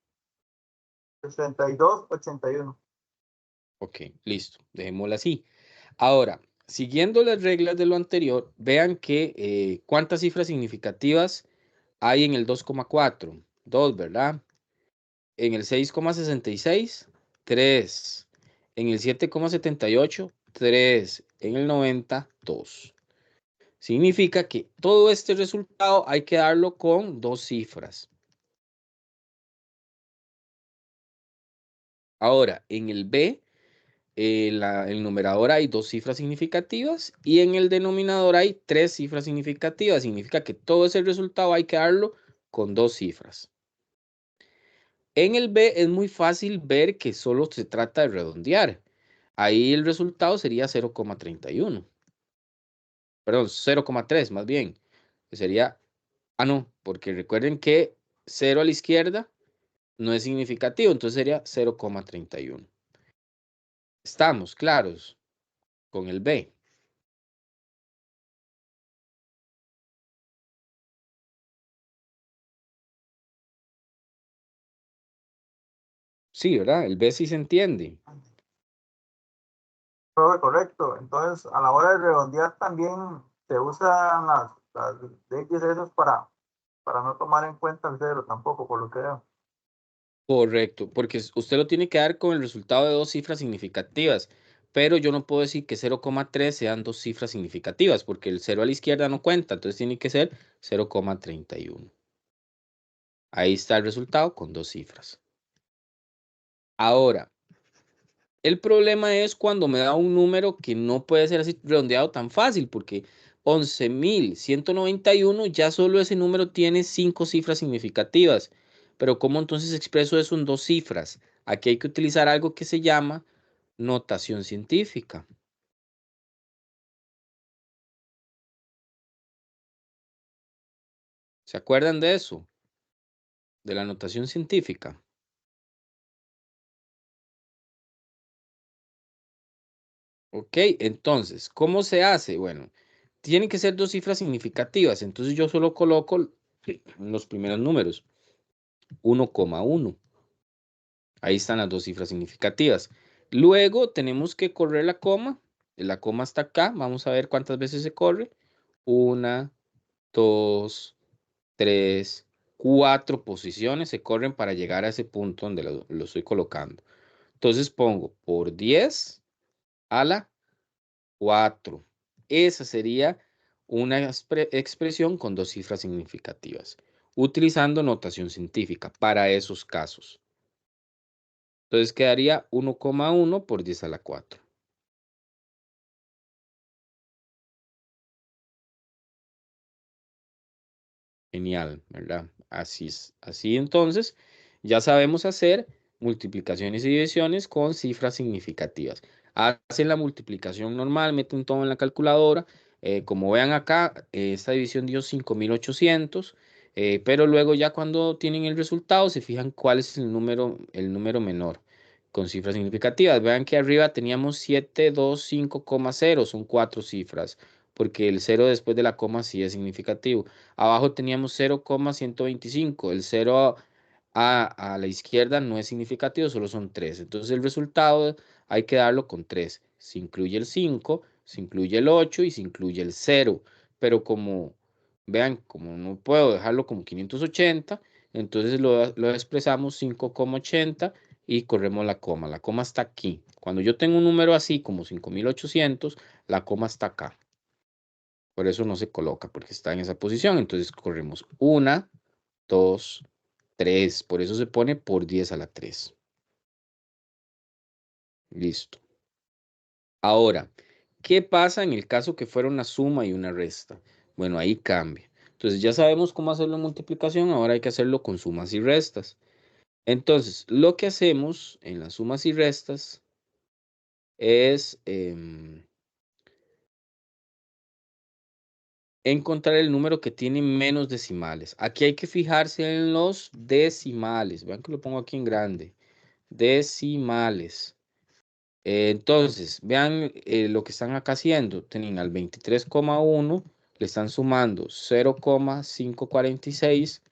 62 81. Ok, listo. Dejémosla así. Ahora, siguiendo las reglas de lo anterior, vean que cuántas cifras significativas hay en el 2,4. 2, ¿verdad? En el 6,66, 3. En el 7,78, 3. En el 90, 2. Significa que todo este resultado hay que darlo con dos cifras. Ahora, en el B, el numerador hay dos cifras significativas y en el denominador hay tres cifras significativas. Significa que todo ese resultado hay que darlo con dos cifras. En el B es muy fácil ver que solo se trata de redondear. Ahí el resultado sería 0,31. Perdón, 0,3 más bien. Sería, no, porque recuerden que 0 a la izquierda no es significativo, entonces sería 0,31. Estamos claros con el B. Sí, ¿verdad? El B sí se entiende. Profe, correcto. Entonces, a la hora de redondear también se usan las leyes esas para no tomar en cuenta el cero tampoco, por lo que veo. Correcto, porque usted lo tiene que dar con el resultado de dos cifras significativas, pero yo no puedo decir que 0,3 sean dos cifras significativas, porque el 0 a la izquierda no cuenta, entonces tiene que ser 0,31. Ahí está el resultado con dos cifras. Ahora, el problema es cuando me da un número que no puede ser así redondeado tan fácil, porque 11.191 ya solo ese número tiene cinco cifras significativas. Pero ¿cómo entonces expreso eso en dos cifras? Aquí hay que utilizar algo que se llama notación científica. ¿Se acuerdan de eso? De la notación científica. Ok, entonces, ¿cómo se hace? Bueno, tienen que ser dos cifras significativas, entonces yo solo coloco los primeros números, 1,1. Ahí están las dos cifras significativas. Luego tenemos que correr la coma está acá, vamos a ver cuántas veces se corre. 1, 2, 3, 4 posiciones se corren para llegar a ese punto donde lo estoy colocando. Entonces pongo por 10 a la 4. Esa sería una expresión con dos cifras significativas, utilizando notación científica para esos casos. Entonces quedaría 1,1 por 10 a la 4. Genial, ¿verdad? Así es. Así entonces ya sabemos hacer multiplicaciones y divisiones con cifras significativas. Hacen la multiplicación normal, meten todo en la calculadora. Como vean acá, esta división dio 5.800, pero luego ya cuando tienen el resultado se fijan cuál es el número menor con cifras significativas. Vean que arriba teníamos 725,0, son cuatro cifras, porque el 0 después de la coma sí es significativo. Abajo teníamos 0,125. El 0 a la izquierda no es significativo, solo son 3. Entonces el resultado hay que darlo con 3. Se incluye el 5, se incluye el 8 y se incluye el 0. Pero vean, como no puedo dejarlo como 580, entonces lo expresamos 5,80 y corremos la coma. La coma está aquí. Cuando yo tengo un número así como 5.800, la coma está acá. Por eso no se coloca, porque está en esa posición. Entonces corremos 1, 2, 3. Por eso se pone por 10 a la 3. Listo. Ahora, ¿qué pasa en el caso que fuera una suma y una resta? Bueno, ahí cambia. Entonces ya sabemos cómo hacerlo en multiplicación, ahora hay que hacerlo con sumas y restas. Entonces, lo que hacemos en las sumas y restas es encontrar el número que tiene menos decimales. Aquí hay que fijarse en los decimales. Vean que lo pongo aquí en grande. Decimales. Entonces, vean lo que están acá haciendo. Tienen al 23,1, le están sumando 0,546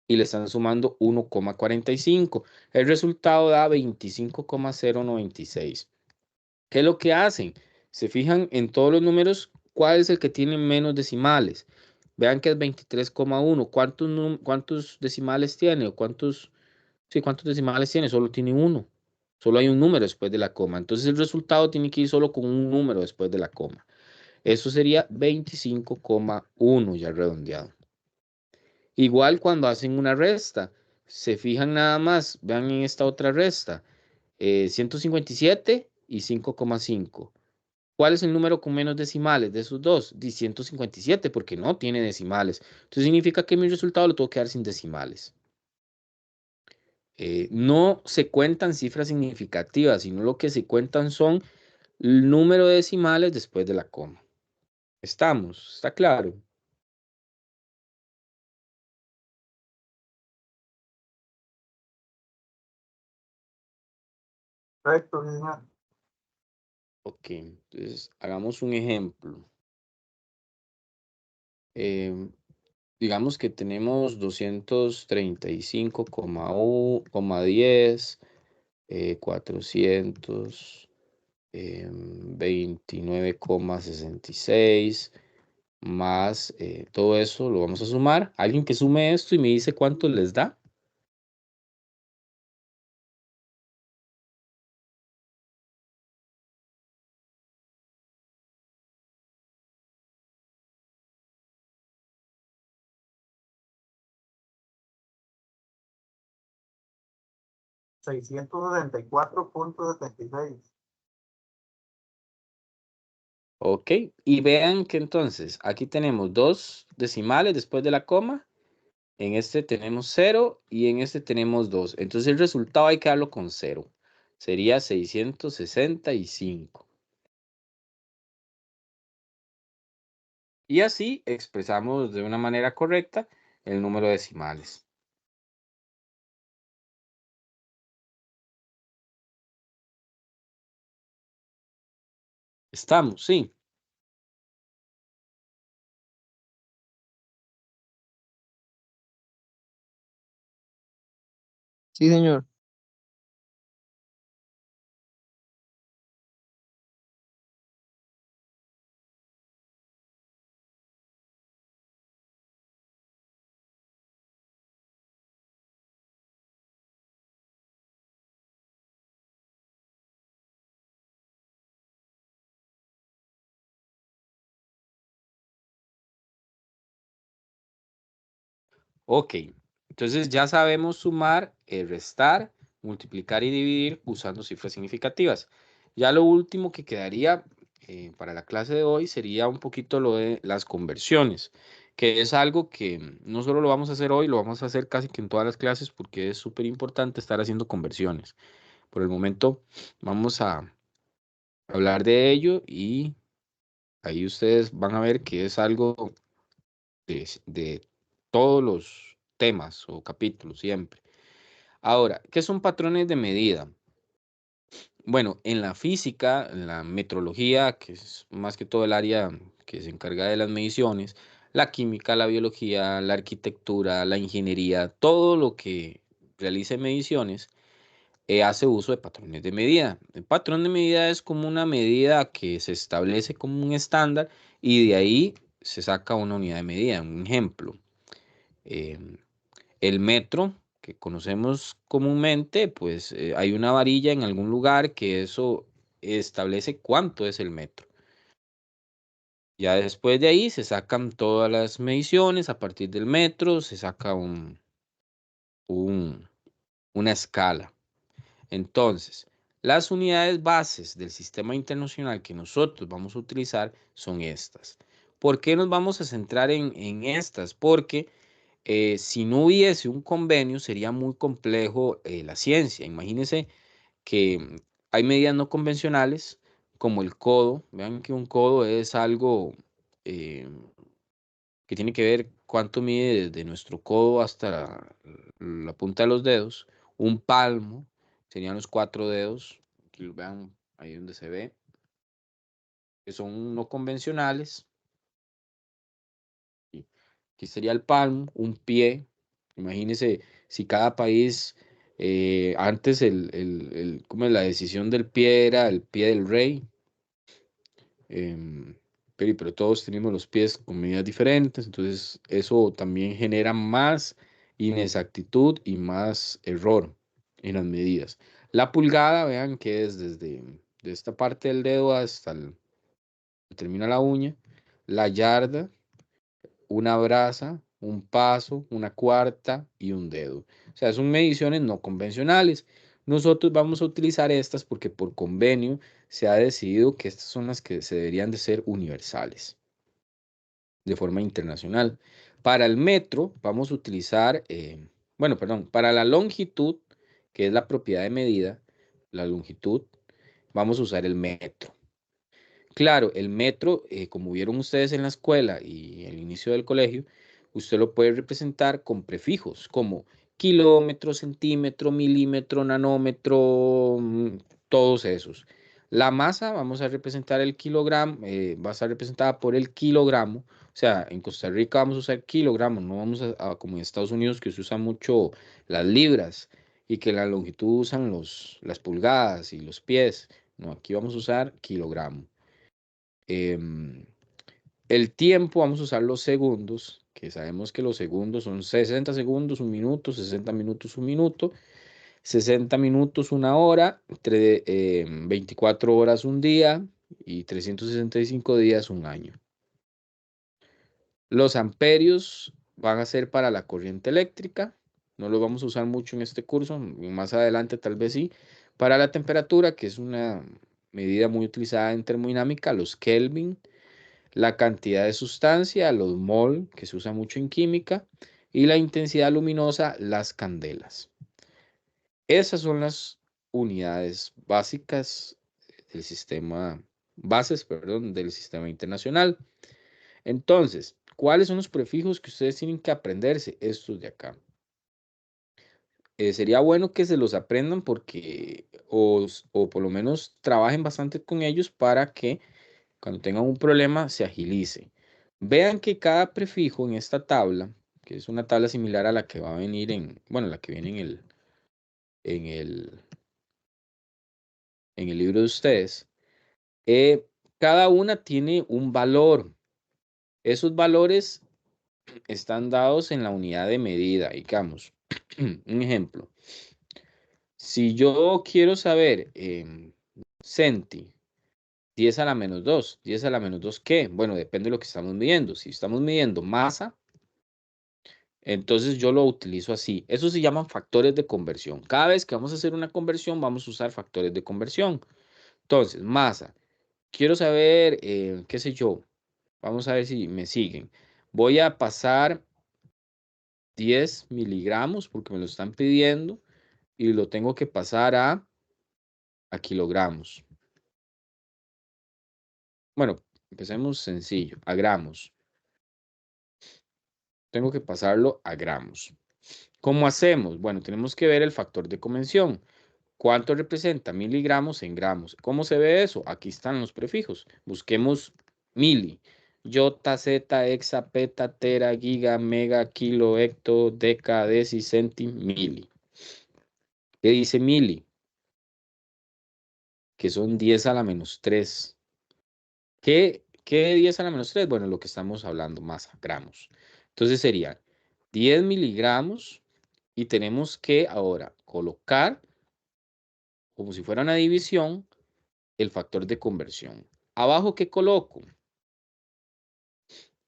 y le están sumando 1,45. El resultado da 25,096. ¿Qué es lo que hacen? Se fijan en todos los números, cuál es el que tiene menos decimales. Vean que es 23,1. ¿Cuántos decimales tiene? ¿O cuántos decimales tiene? Solo tiene uno. Solo hay un número después de la coma. Entonces el resultado tiene que ir solo con un número después de la coma. Eso sería 25,1 ya redondeado. Igual cuando hacen una resta, se fijan nada más, vean en esta otra resta, 157 y 5,5. ¿Cuál es el número con menos decimales de esos dos? 157 porque no tiene decimales. Entonces significa que mi resultado lo tengo que dar sin decimales. No se cuentan cifras significativas, sino lo que se cuentan son el número de decimales después de la coma. ¿Estamos? ¿Está claro? Correcto, señor. Ok, entonces hagamos un ejemplo. Digamos que tenemos 235,10, 429,66, más todo eso lo vamos a sumar. Alguien que sume esto y me dice cuánto les da. $664,76. Ok, y vean que entonces aquí tenemos dos decimales después de la coma. En este tenemos 0 y en este tenemos 2. Entonces el resultado hay que darlo con 0. Sería 665. Y así expresamos de una manera correcta el número de decimales. ¿Estamos? Sí. Sí, señor. Ok. Entonces ya sabemos sumar, restar, multiplicar y dividir usando cifras significativas. Ya lo último que quedaría para la clase de hoy sería un poquito lo de las conversiones, que es algo que no solo lo vamos a hacer hoy, lo vamos a hacer casi que en todas las clases porque es súper importante estar haciendo conversiones. Por el momento vamos a hablar de ello y ahí ustedes van a ver que es algo de todos los temas o capítulos siempre. Ahora, ¿qué son patrones de medida? Bueno, en la física, en la metrología, que es más que todo el área que se encarga de las mediciones, la química, la biología, la arquitectura, la ingeniería, todo lo que realice mediciones, hace uso de patrones de medida. El patrón de medida es como una medida que se establece como un estándar y de ahí se saca una unidad de medida. Un ejemplo, em, el metro que conocemos comúnmente, pues hay una varilla en algún lugar que eso establece cuánto es el metro. Ya después de ahí se sacan todas las mediciones a partir del metro, se saca una escala. Entonces, las unidades bases del sistema internacional que nosotros vamos a utilizar son estas. ¿Por qué nos vamos a centrar en estas? Porque si no hubiese un convenio sería muy complejo la ciencia. Imagínense que hay medidas no convencionales, como el codo. Vean que un codo es algo que tiene que ver cuánto mide desde nuestro codo hasta la punta de los dedos. Un palmo serían los 4 dedos. Aquí lo vean ahí donde se ve, que son no convencionales. Aquí sería el palmo. Un pie. Imagínense si cada país, antes como la decisión del pie era el pie del rey. Pero todos tenemos los pies con medidas diferentes, entonces eso también genera más inexactitud y más error en las medidas. La pulgada, vean que es desde de esta parte del dedo hasta termina la uña. La yarda, una braza, un paso, una cuarta y un dedo. O sea, son mediciones no convencionales. Nosotros vamos a utilizar estas porque por convenio se ha decidido que estas son las que se deberían de ser universales de forma internacional. Para el metro vamos a utilizar, para la longitud, que es la propiedad de medida, la longitud, vamos a usar el metro. Claro, el metro, como vieron ustedes en la escuela y el inicio del colegio, usted lo puede representar con prefijos como kilómetro, centímetro, milímetro, nanómetro, todos esos. La masa vamos a representar el kilogramo, va a estar representada por el kilogramo. O sea, en Costa Rica vamos a usar kilogramos, no vamos a como en Estados Unidos, que se usa mucho las libras y que la longitud usan las pulgadas y los pies. No, aquí vamos a usar kilogramo. El tiempo, vamos a usar los segundos, que sabemos que los segundos son 60 segundos, un minuto, 60 minutos, un minuto, 60 minutos, una hora, 24 horas, un día y 365 días, un año. Los amperios van a ser para la corriente eléctrica, no lo vamos a usar mucho en este curso, más adelante tal vez sí. Para la temperatura, que es una medida muy utilizada en termodinámica, los Kelvin. La cantidad de sustancia, los mol, que se usa mucho en química, y la intensidad luminosa, las candelas. Esas son las unidades básicas del sistema, del sistema internacional. Entonces, ¿cuáles son los prefijos que ustedes tienen que aprenderse? Estos de acá. Sería bueno que se los aprendan porque, o por lo menos trabajen bastante con ellos para que cuando tengan un problema se agilice. Vean que cada prefijo en esta tabla, que es una tabla similar a la que va a venir la que viene en el libro de ustedes, cada una tiene un valor. Esos valores están dados en la unidad de medida. Digamos, un ejemplo. Si yo quiero saber centi, 10 a la menos 2. 10 a la menos 2, ¿qué? Bueno, depende de lo que estamos midiendo. Si estamos midiendo masa, entonces yo lo utilizo así. Eso se llaman factores de conversión. Cada vez que vamos a hacer una conversión, vamos a usar factores de conversión. Entonces, masa. Quiero saber, qué sé yo. Vamos a ver si me siguen. Voy a pasar 10 miligramos porque me lo están pidiendo y lo tengo que pasar a kilogramos. Bueno, empecemos sencillo, a gramos. Tengo que pasarlo a gramos. ¿Cómo hacemos? Bueno, tenemos que ver el factor de conversión. ¿Cuánto representa miligramos en gramos? ¿Cómo se ve eso? Aquí están los prefijos. Busquemos mili. Jota, zeta, hexa, peta, tera, giga, mega, kilo, hecto, deca, deci, centi, mili. ¿Qué dice mili? Que son 10 a la menos 3. ¿Qué 10 a la menos 3? Bueno, lo que estamos hablando, masa, gramos. Entonces sería 10 miligramos y tenemos que ahora colocar, como si fuera una división, el factor de conversión. ¿Abajo qué coloco?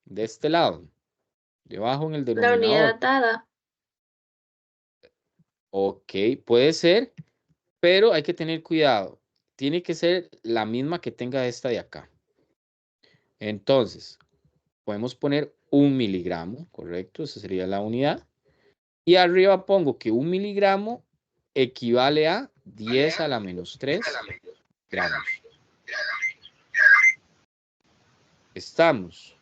De este lado, debajo en el La denominador. unidad dada. Ok, puede ser, pero hay que tener cuidado. Tiene que ser la misma que tenga esta de acá. Entonces, podemos poner 1 miligramo, correcto, esa sería la unidad. Y arriba pongo que 1 miligramo equivale a 10 a la menos 3 gramos. Estamos.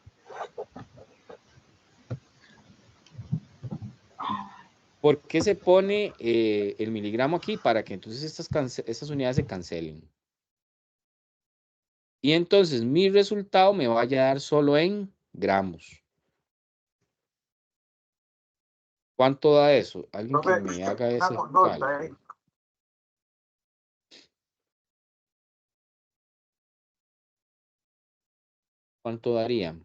¿Por qué se pone el miligramo aquí? Para que entonces estas unidades se cancelen. Y entonces mi resultado me vaya a dar solo en gramos. ¿Cuánto da eso? Alguien que Profe, me haga una ese consulta, cálculo. ¿Cuánto daría?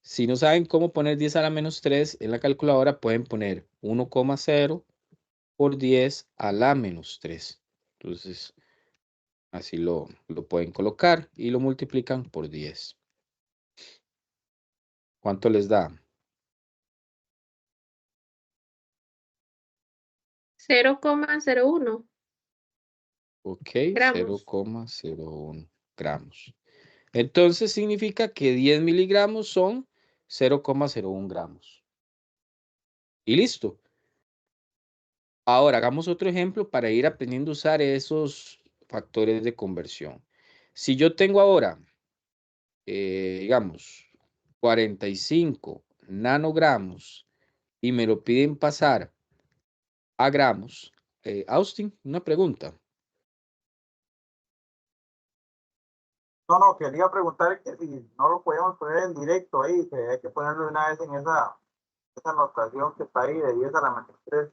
Si no saben cómo poner 10 a la menos 3 en la calculadora, pueden poner 1,0 por 10 a la menos 3. Entonces, así lo pueden colocar y lo multiplican por 10. ¿Cuánto les da? 0,01 Ok, gramos. 0,01 gramos. Entonces significa que 10 miligramos son 0,01 gramos. Y listo. Ahora hagamos otro ejemplo para ir aprendiendo a usar esos factores de conversión. Si yo tengo ahora, digamos, 45 nanogramos y me lo piden pasar a gramos, Austin, una pregunta. No, quería preguntar que si no lo podíamos poner en directo ahí, que hay que ponerlo una vez en esa notación que está ahí de 10 a la menos 3.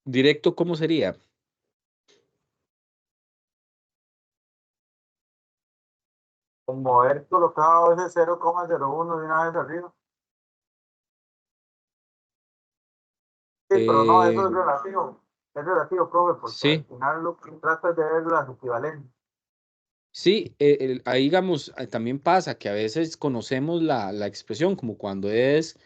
Directo, ¿cómo sería? Como haber colocado ese 0,01 de una vez arriba. Sí, pero no, eso Eh, es relativo. Es relativo, profe, porque al sí, final lo que trata es de ver las equivalencias. sí, ahí digamos, también pasa que a veces conocemos la expresión como cuando es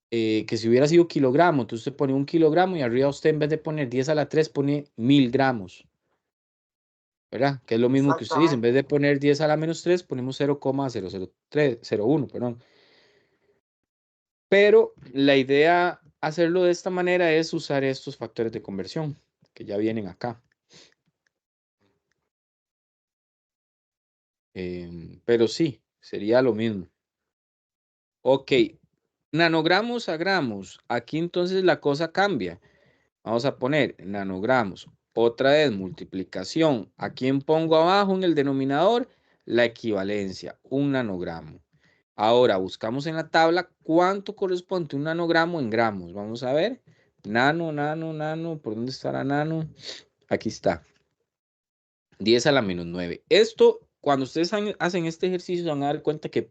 que si hubiera sido kilogramo, entonces usted pone 1 kilogramo y arriba usted en vez de poner 10 a la 3 pone 1000 gramos, ¿verdad? Que es lo mismo que usted dice, en vez Exactamente. de poner 10 a la menos 3 ponemos 0,00301, perdón. Pero la idea hacerlo de esta manera es usar estos factores de conversión que ya vienen acá. Pero sí, sería lo mismo. Ok, nanogramos a gramos. Aquí entonces la cosa cambia. Vamos a poner nanogramos. Otra vez multiplicación. ¿A quién pongo abajo en el denominador? La equivalencia, un nanogramo. Ahora buscamos en la tabla cuánto corresponde un nanogramo en gramos. Vamos a ver. Nano. ¿Por dónde está la nano? Aquí está. 10 a la menos 9. Esto, cuando ustedes hacen este ejercicio, se van a dar cuenta que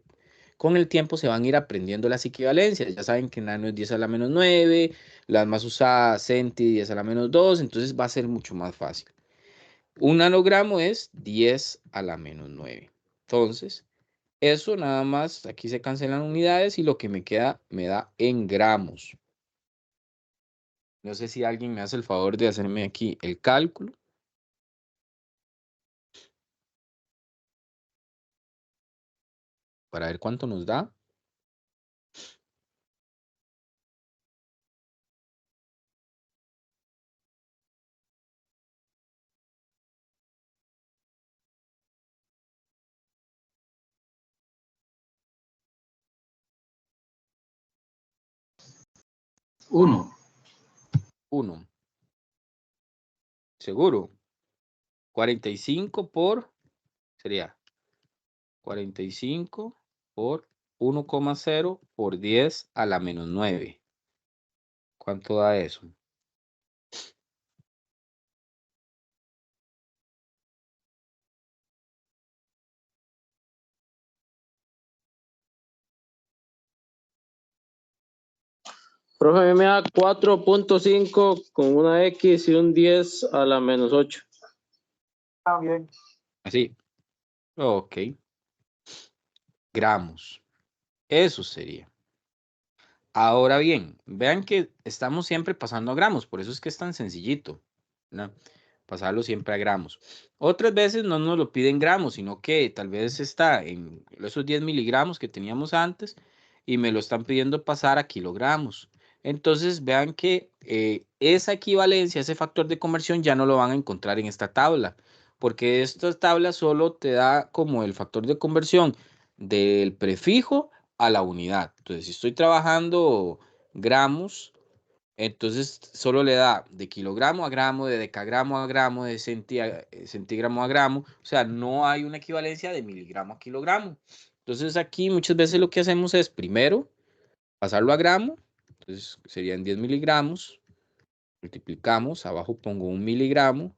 con el tiempo se van a ir aprendiendo las equivalencias. Ya saben que nano es 10 a la menos 9, las más usadas centi 10 a la menos 2, entonces va a ser mucho más fácil. Un nanogramo es 10 a la menos 9. Entonces, eso nada más, aquí se cancelan unidades y lo que me queda me da en gramos. No sé si alguien me hace el favor de hacerme aquí el cálculo para ver cuánto nos da. 1. 1. ¿Seguro? 45 por, sería 45 por 1,0 por 10 a la menos 9. ¿Cuánto da eso? Profe, a mí me da 4.5 con una X y un 10 a la menos 8. También. Así. Ok. Gramos. Eso sería. Ahora bien, vean que estamos siempre pasando a gramos, por eso es que es tan sencillito, ¿no? pasarlo siempre a gramos. Otras veces no nos lo piden gramos, sino que tal vez está en esos 10 miligramos que teníamos antes y me lo están pidiendo pasar a kilogramos. Entonces vean que esa equivalencia, ese factor de conversión ya no lo van a encontrar en esta tabla, porque esta tabla solo te da como el factor de conversión del prefijo a la unidad. Entonces, si estoy trabajando gramos, entonces solo le da de kilogramo a gramo, de decagramo a gramo, de centígramo a gramo. O sea, no hay una equivalencia de miligramo a kilogramo. Entonces aquí muchas veces lo que hacemos es primero pasarlo a gramo. Entonces serían 10 miligramos. Multiplicamos, abajo pongo 1 miligramo.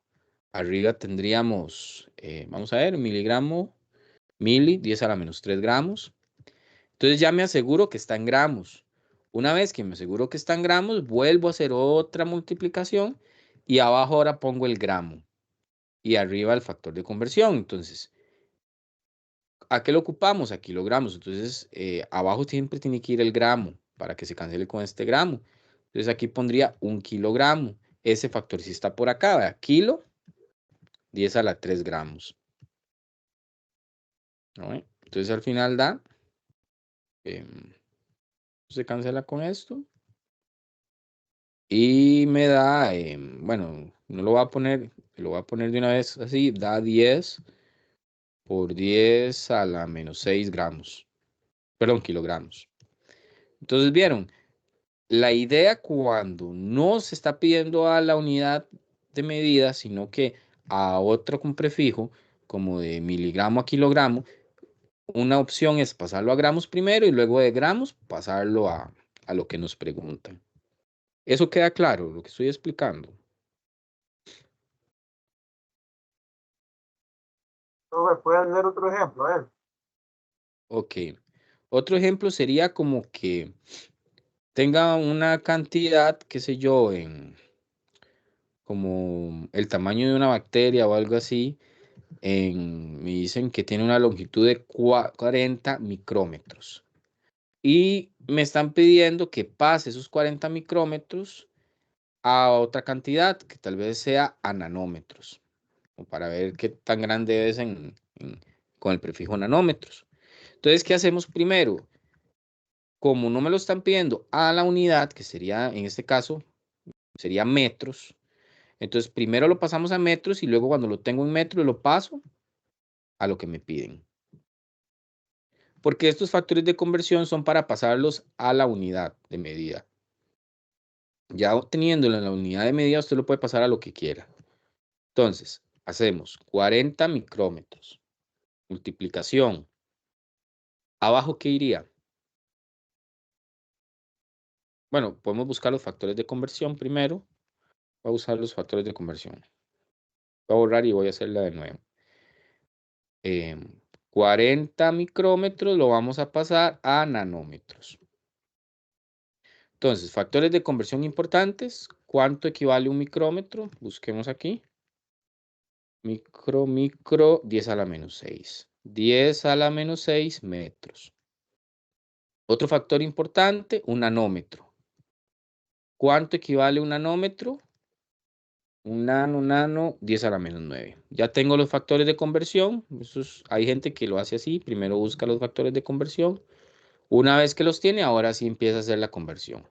Arriba tendríamos, vamos a ver, miligramo, 10 a la menos 3 gramos. Entonces ya me aseguro que está en gramos. Una vez que me aseguro que está en gramos, vuelvo a hacer otra multiplicación y abajo ahora pongo el gramo y arriba el factor de conversión. Entonces, ¿a qué lo ocupamos? A kilogramos. Entonces, abajo siempre tiene que ir el gramo para que se cancele con este gramo. Entonces aquí pondría 1 kilogramo. Ese factor sí está por acá, ¿verdad? Kilo, 10 a la 3 gramos. ¿No? Entonces al final da, se cancela con esto. Y me da, bueno, no lo voy a poner, lo voy a poner de una vez así, da 10 por 10 a la menos 6 gramos. Perdón, kilogramos. Entonces, vieron, la idea cuando no se está pidiendo a la unidad de medida, sino que a otro con prefijo, como de miligramo a kilogramo, una opción es pasarlo a gramos primero y luego de gramos pasarlo a lo que nos preguntan. ¿Eso queda claro, lo que estoy explicando? Profe, ¿puede hacer otro ejemplo? A ver. Ok. Otro ejemplo sería como que tenga una cantidad, qué sé yo, en como el tamaño de una bacteria o algo así, me dicen que tiene una longitud de 40 micrómetros. Y me están pidiendo que pase esos 40 micrómetros a otra cantidad, que tal vez sea a nanómetros, o para ver qué tan grande es con el prefijo nanómetros. Entonces, ¿qué hacemos primero? Como no me lo están pidiendo a la unidad, que sería, en este caso, sería metros, entonces primero lo pasamos a metros y luego cuando lo tengo en metros lo paso a lo que me piden. Porque estos factores de conversión son para pasarlos a la unidad de medida. Ya teniéndolo en la unidad de medida, usted lo puede pasar a lo que quiera. Entonces, hacemos 40 micrómetros. Multiplicación. ¿Abajo qué iría? Bueno, podemos buscar los factores de conversión primero. Voy a usar los factores de conversión. Voy a borrar y voy a hacerla de nuevo. 40 micrómetros lo vamos a pasar a nanómetros. Entonces, factores de conversión importantes. ¿Cuánto equivale un micrómetro? Busquemos aquí. Micro, 10 a la menos 6. 10 a la menos 6 metros. Otro factor importante, un nanómetro. ¿Cuánto equivale un nanómetro? Un nano, 10 a la menos 9. Ya tengo los factores de conversión. Hay gente que lo hace así. Primero busca los factores de conversión. Una vez que los tiene, ahora sí empieza a hacer la conversión.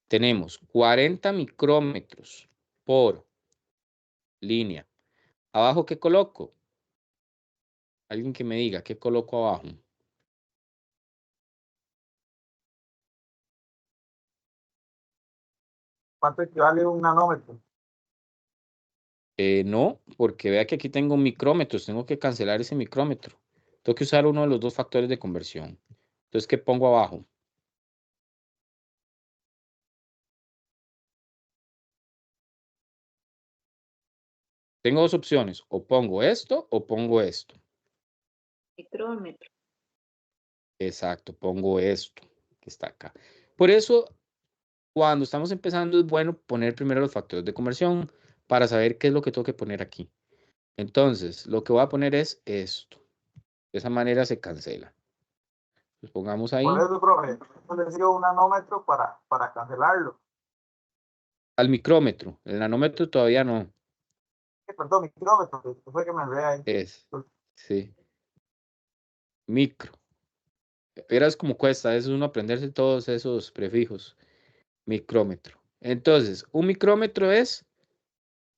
Tenemos 40 micrómetros por línea. ¿Abajo qué coloco? Alguien que me diga, ¿qué coloco abajo? ¿Cuánto equivale un nanómetro? No, porque vea que aquí tengo micrómetros. Tengo que cancelar ese micrómetro. Tengo que usar uno de los dos factores de conversión. Entonces, ¿qué pongo abajo? Tengo dos opciones. O pongo esto o pongo esto. Micrómetro. Exacto, pongo esto que está acá. Por eso, cuando estamos empezando, es bueno poner primero los factores de conversión para saber qué es lo que tengo que poner aquí. Entonces, lo que voy a poner es esto. De esa manera se cancela. Los pongamos ahí. Por eso, profe, yo le digo un nanómetro para cancelarlo. Al micrómetro. El nanómetro todavía no. Perdón, micrómetro, que fue que me enredé ahí. Es, sí, micro. Verás cómo cuesta, es uno aprenderse todos esos prefijos. Micrómetro. Entonces, un micrómetro es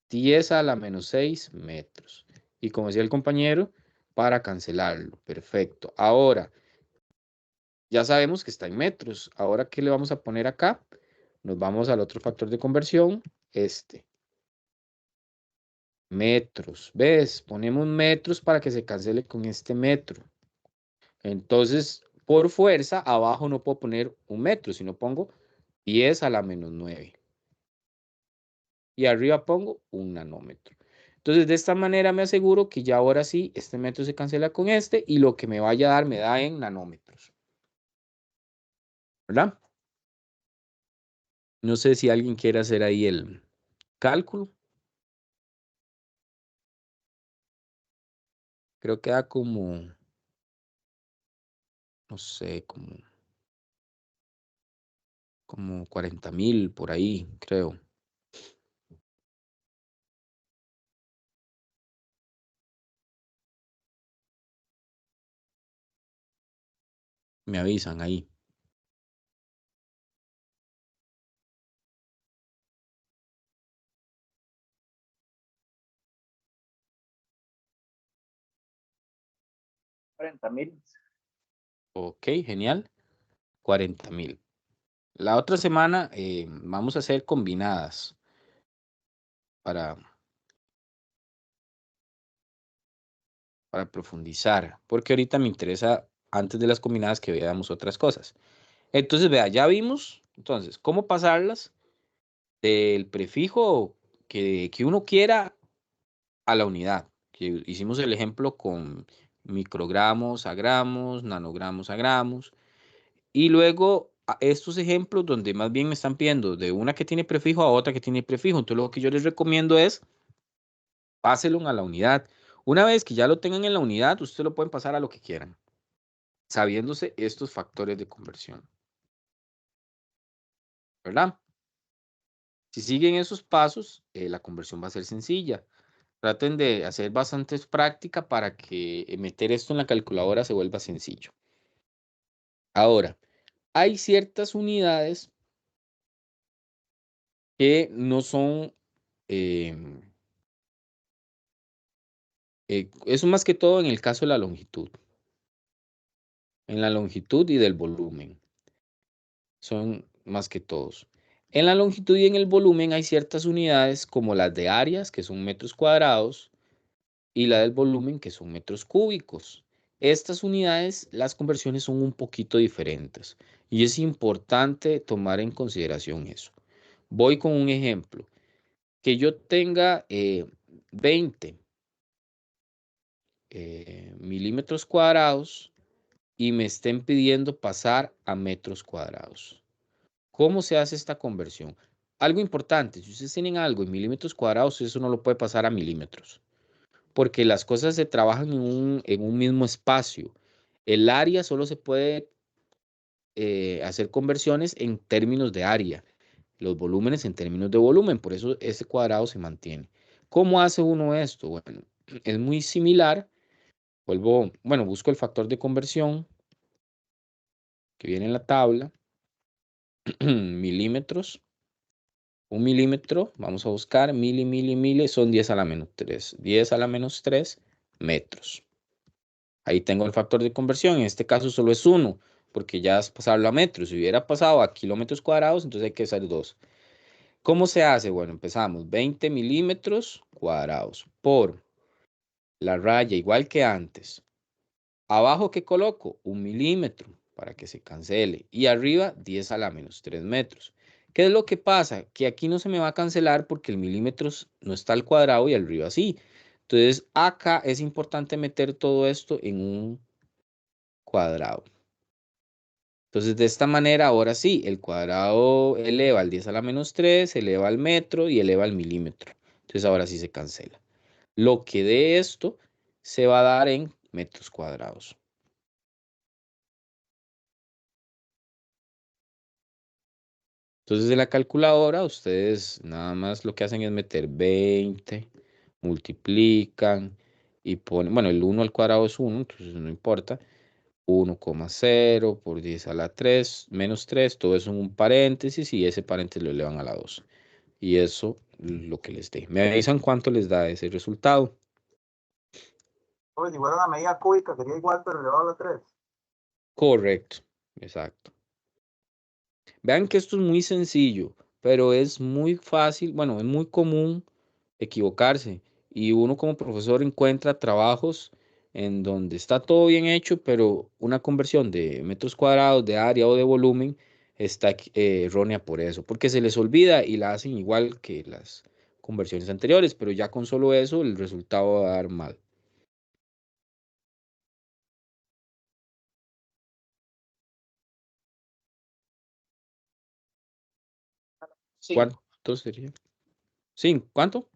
10 a la menos 6 metros. Y como decía el compañero, para cancelarlo. Perfecto. Ahora, ya sabemos que está en metros. Ahora, ¿qué le vamos a poner acá? Nos vamos al otro factor de conversión, este. Metros. ¿Ves? Ponemos metros para que se cancele con este metro. Entonces, por fuerza, abajo no puedo poner un metro, sino pongo 10 a la menos 9. Y arriba pongo un nanómetro. Entonces, de esta manera me aseguro que ya ahora sí, este metro se cancela con este y lo que me vaya a dar me da en nanómetros. ¿Verdad? No sé si alguien quiere hacer ahí el cálculo. Creo que da como, no sé, como 40.000 por ahí, creo. Me avisan ahí. $40,000. Ok, genial. 40.000. La otra semana vamos a hacer combinadas para, para profundizar, porque ahorita me interesa, antes de las combinadas, que veamos otras cosas. Entonces, vea, ya vimos, entonces, cómo pasarlas del prefijo que uno quiera a la unidad. Que hicimos el ejemplo con microgramos a gramos, nanogramos a gramos. Y luego estos ejemplos donde más bien me están pidiendo de una que tiene prefijo a otra que tiene prefijo. Entonces lo que yo les recomiendo es páselo a la unidad. Una vez que ya lo tengan en la unidad, ustedes lo pueden pasar a lo que quieran, sabiéndose estos factores de conversión. ¿Verdad? Si siguen esos pasos, la conversión va a ser sencilla. Traten de hacer bastantes práctica para que meter esto en la calculadora se vuelva sencillo. Ahora, hay ciertas unidades que no son, eso más que todo en el caso de la longitud. En la longitud y del volumen. Son más que todos. En la longitud y en el volumen hay ciertas unidades como las de áreas, que son metros cuadrados, y la del volumen, que son metros cúbicos. Estas unidades, las conversiones son un poquito diferentes y es importante tomar en consideración eso. Voy con un ejemplo. Que yo tenga 20 milímetros cuadrados y me estén pidiendo pasar a metros cuadrados. ¿Cómo se hace esta conversión? Algo importante, si ustedes tienen algo en milímetros cuadrados, eso no lo puede pasar a milímetros, porque las cosas se trabajan en un mismo espacio. El área solo se puede hacer conversiones en términos de área, los volúmenes en términos de volumen, por eso ese cuadrado se mantiene. ¿Cómo hace uno esto? Bueno, es muy similar. Bueno, busco el factor de conversión que viene en la tabla, milímetros. Un milímetro, vamos a buscar, mili, son 10 a la menos 3. 10 a la menos 3 metros. Ahí tengo el factor de conversión, en este caso solo es 1, porque ya es pasarlo a metros. Si hubiera pasado a kilómetros cuadrados, entonces hay que usar 2. ¿Cómo se hace? Bueno, empezamos 20 milímetros cuadrados por la raya, igual que antes. Abajo, ¿qué coloco? 1 milímetro para que se cancele. Y arriba, 10 a la menos 3 metros. ¿Qué es lo que pasa? Que aquí no se me va a cancelar porque el milímetros no está al cuadrado y arriba sí. Entonces, acá es importante meter todo esto en un cuadrado. Entonces, de esta manera, ahora sí, el cuadrado eleva al 10 a la menos 3, eleva al metro y eleva al milímetro. Entonces, ahora sí se cancela. Lo que de esto se va a dar en metros cuadrados. Entonces, en la calculadora, ustedes nada más lo que hacen es meter 20 multiplican y ponen, bueno, el 1 al cuadrado es 1, entonces no importa. 1,0 por 10 a la 3 menos 3, todo eso en un paréntesis y ese paréntesis lo elevan a la 2. Y eso lo que les dé. Me avisan cuánto les da ese resultado. Pues si fuera una medida cúbica sería igual, pero elevado a la 3. Correcto, exacto. Vean que esto es muy sencillo, pero es muy fácil, bueno, es muy común equivocarse. Y uno como profesor encuentra trabajos en donde está todo bien hecho, pero una conversión de metros cuadrados, de área o de volumen está errónea por eso, porque se les olvida y la hacen igual que las conversiones anteriores, pero ya con solo eso el resultado va a dar mal. ¿Cuánto sería? Sí, ¿cuánto?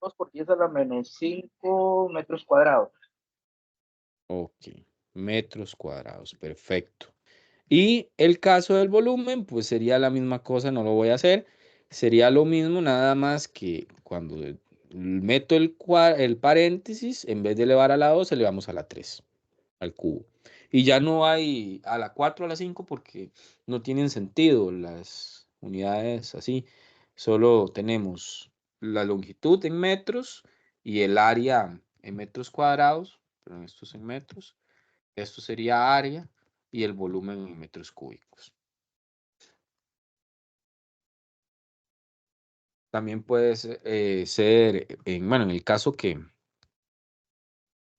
2 por 10 a la menos 5 metros cuadrados. Ok, metros cuadrados, perfecto. Y el caso del volumen, pues sería la misma cosa, no lo voy a hacer. Sería lo mismo, nada más que cuando meto el paréntesis, en vez de elevar a la 2, elevamos a la 3, al cubo. Y ya no hay a la 4, a la 5, porque no tienen sentido las unidades así. Solo tenemos la longitud en metros y el área en metros cuadrados, pero esto es en metros. Esto sería área y el volumen en metros cúbicos. También puede ser, bueno, en el caso que,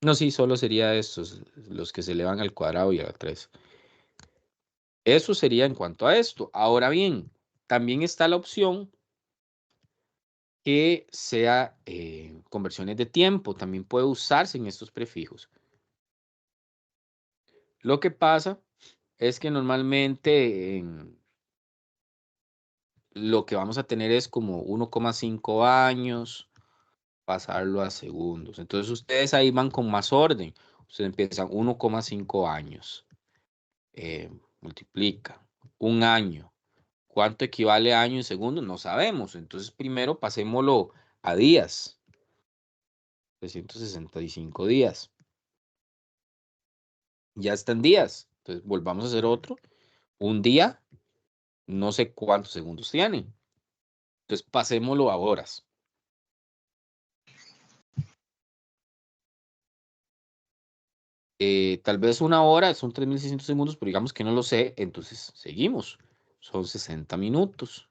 no, sí, solo sería estos, los que se elevan al cuadrado y a la 3. Eso sería en cuanto a esto. Ahora bien, también está la opción que sea conversiones de tiempo. También puede usarse en estos prefijos. Lo que pasa es que normalmente lo que vamos a tener es como 1,5 años, pasarlo a segundos. Entonces ustedes ahí van con más orden. Ustedes empiezan 1,5 años. Multiplica. Un año. ¿Cuánto equivale a año en segundos? No sabemos. Entonces primero pasémoslo a días. 365 días. Ya están días. Entonces volvamos a hacer otro. Un día, no sé cuántos segundos tienen. Entonces pasémoslo a horas. Tal vez una hora son 3.600 segundos, pero digamos que no lo sé, entonces seguimos. Son 60 minutos.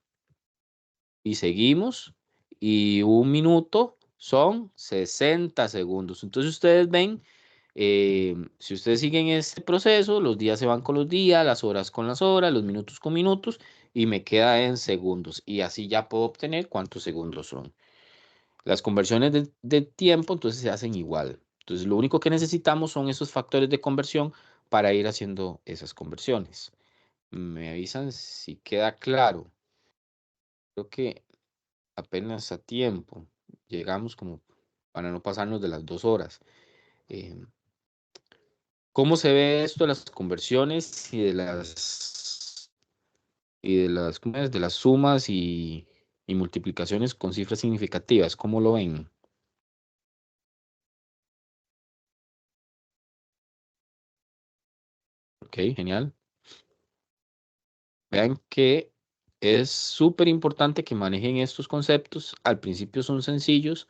Y seguimos. Y un minuto son 60 segundos. Entonces ustedes ven, si ustedes siguen este proceso, los días se van con los días, las horas con las horas, los minutos con minutos, y me queda en segundos. Y así ya puedo obtener cuántos segundos son. Las conversiones de tiempo entonces se hacen igual. Entonces lo único que necesitamos son esos factores de conversión para ir haciendo esas conversiones. Me avisan si queda claro. Creo que apenas a tiempo. Llegamos como para no pasarnos de las 2 horas. ¿Cómo se ve esto de las conversiones y ¿cómo es? De las sumas y multiplicaciones con cifras significativas? ¿Cómo lo ven? Ok, genial. Vean que es súper importante que manejen estos conceptos. Al principio son sencillos,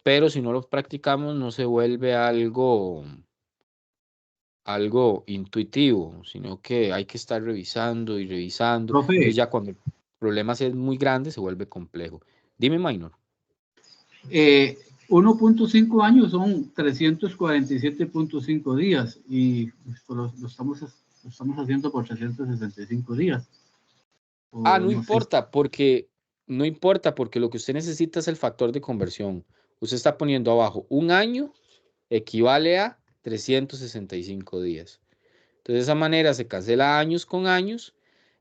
pero si no los practicamos no se vuelve algo intuitivo, sino que hay que estar revisando y revisando. Profe, Entonces ya cuando el problema es muy grande se vuelve complejo. Dime, Minor. 1.5 años son 347.5 días y lo estamos haciendo por 365 días. No No sé. importa, no importa, porque lo que usted necesita es el factor de conversión. Usted está poniendo abajo un año equivale a 365 días. Entonces, de esa manera se cancela años con años.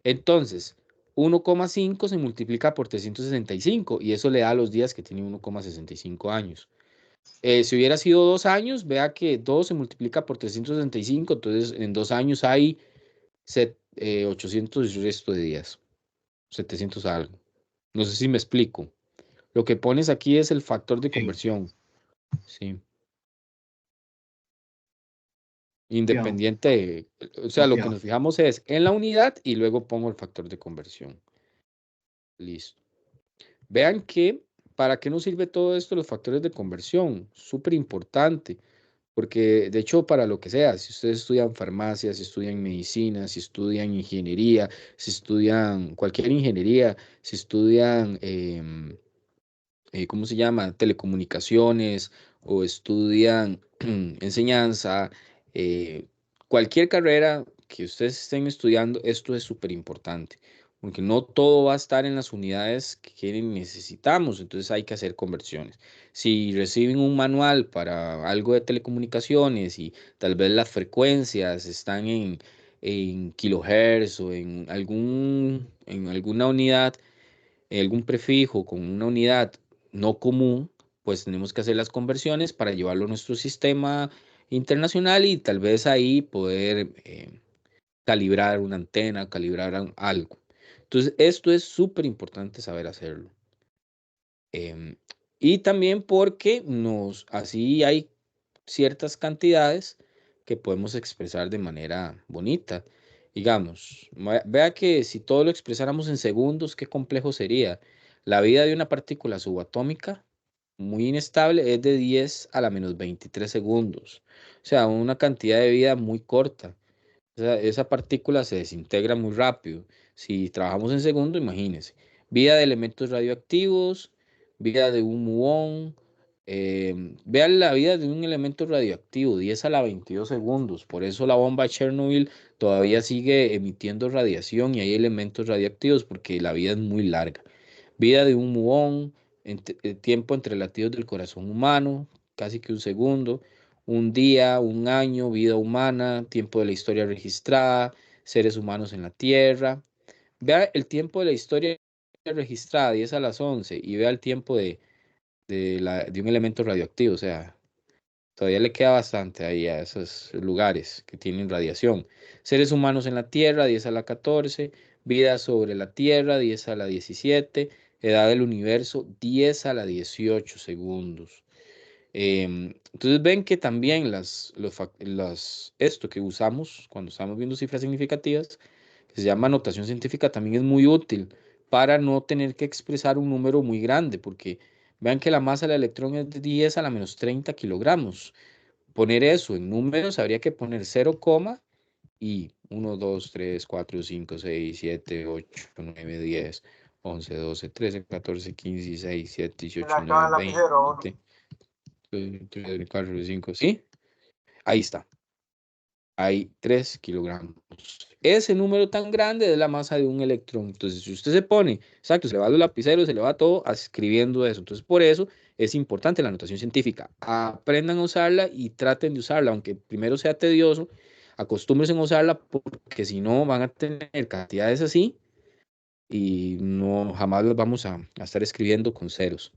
Entonces, 1,5 se multiplica por 365 y eso le da los días que tiene 1,65 años. Si hubiera sido 2 años, vea que 2 se multiplica por 365, entonces en 2 años hay 800 y resto de días, 700 algo. No sé si me explico. Lo que pones aquí es el factor de conversión. Sí. Independiente, o sea, lo que nos fijamos es en la unidad y luego pongo el factor de conversión. Listo. Vean que, ¿para qué nos sirve todo esto los factores de conversión? Súper importante, porque de hecho para lo que sea, si ustedes estudian farmacia, si estudian medicina, si estudian ingeniería, si estudian cualquier ingeniería, si estudian, ¿cómo se llama? Telecomunicaciones o estudian enseñanza, cualquier carrera que ustedes estén estudiando, esto es súper importante, porque no todo va a estar en las unidades que necesitamos, entonces hay que hacer conversiones. Si reciben un manual para algo de telecomunicaciones y tal vez las frecuencias están en kilohertz o en alguna unidad, algún prefijo con una unidad no común, pues tenemos que hacer las conversiones para llevarlo a nuestro sistema internacional y tal vez ahí poder calibrar una antena, calibrar algo. Entonces, esto es súper importante saber hacerlo. Y también porque así hay ciertas cantidades que podemos expresar de manera bonita. Digamos, vea que si todo lo expresáramos en segundos, qué complejo sería. La vida de una partícula subatómica muy inestable es de 10 a la menos 23 segundos. O sea, una cantidad de vida muy corta. Esa partícula se desintegra muy rápido. Si trabajamos en segundo, imagínense. Vida de elementos radioactivos, vida de un muón. Vean la vida de un elemento radioactivo, 10 a la 22 segundos. Por eso la bomba de Chernobyl todavía sigue emitiendo radiación y hay elementos radioactivos porque la vida es muy larga. Vida de un muón, tiempo entre latidos del corazón humano, casi que un segundo. Un día, un año, vida humana, tiempo de la historia registrada, seres humanos en la Tierra. Vea el tiempo de la historia registrada, 10 a las 11, y vea el tiempo de un elemento radioactivo. O sea, todavía le queda bastante ahí a esos lugares que tienen radiación. Seres humanos en la Tierra, 10 a la 14, vida sobre la Tierra, 10 a la 17, edad del universo, 10 a la 18 segundos. Entonces ven que también esto que usamos cuando estamos viendo cifras significativas, que se llama notación científica, también es muy útil para no tener que expresar un número muy grande, porque vean que la masa del electrón es de 10 a la menos 30 kilogramos. Poner eso en números habría que poner 0, y 1, 2, 3, 4, 5, 6, 7, 8, 9, 10, 11, 12, 13, 14, 15, 16, 17, 18, Acá 19, el lapicero, 20. 3, 4, 5, ¿sí? Ahí está. Hay 3 kilogramos. Ese número tan grande es la masa de un electrón. Entonces, si usted se pone, exacto, se le va los lapiceros, se le va todo escribiendo eso. Entonces, por eso es importante la notación científica. Aprendan a usarla y traten de usarla, aunque primero sea tedioso, acostúmbrense a usarla porque si no van a tener cantidades así y no jamás las vamos a estar escribiendo con ceros.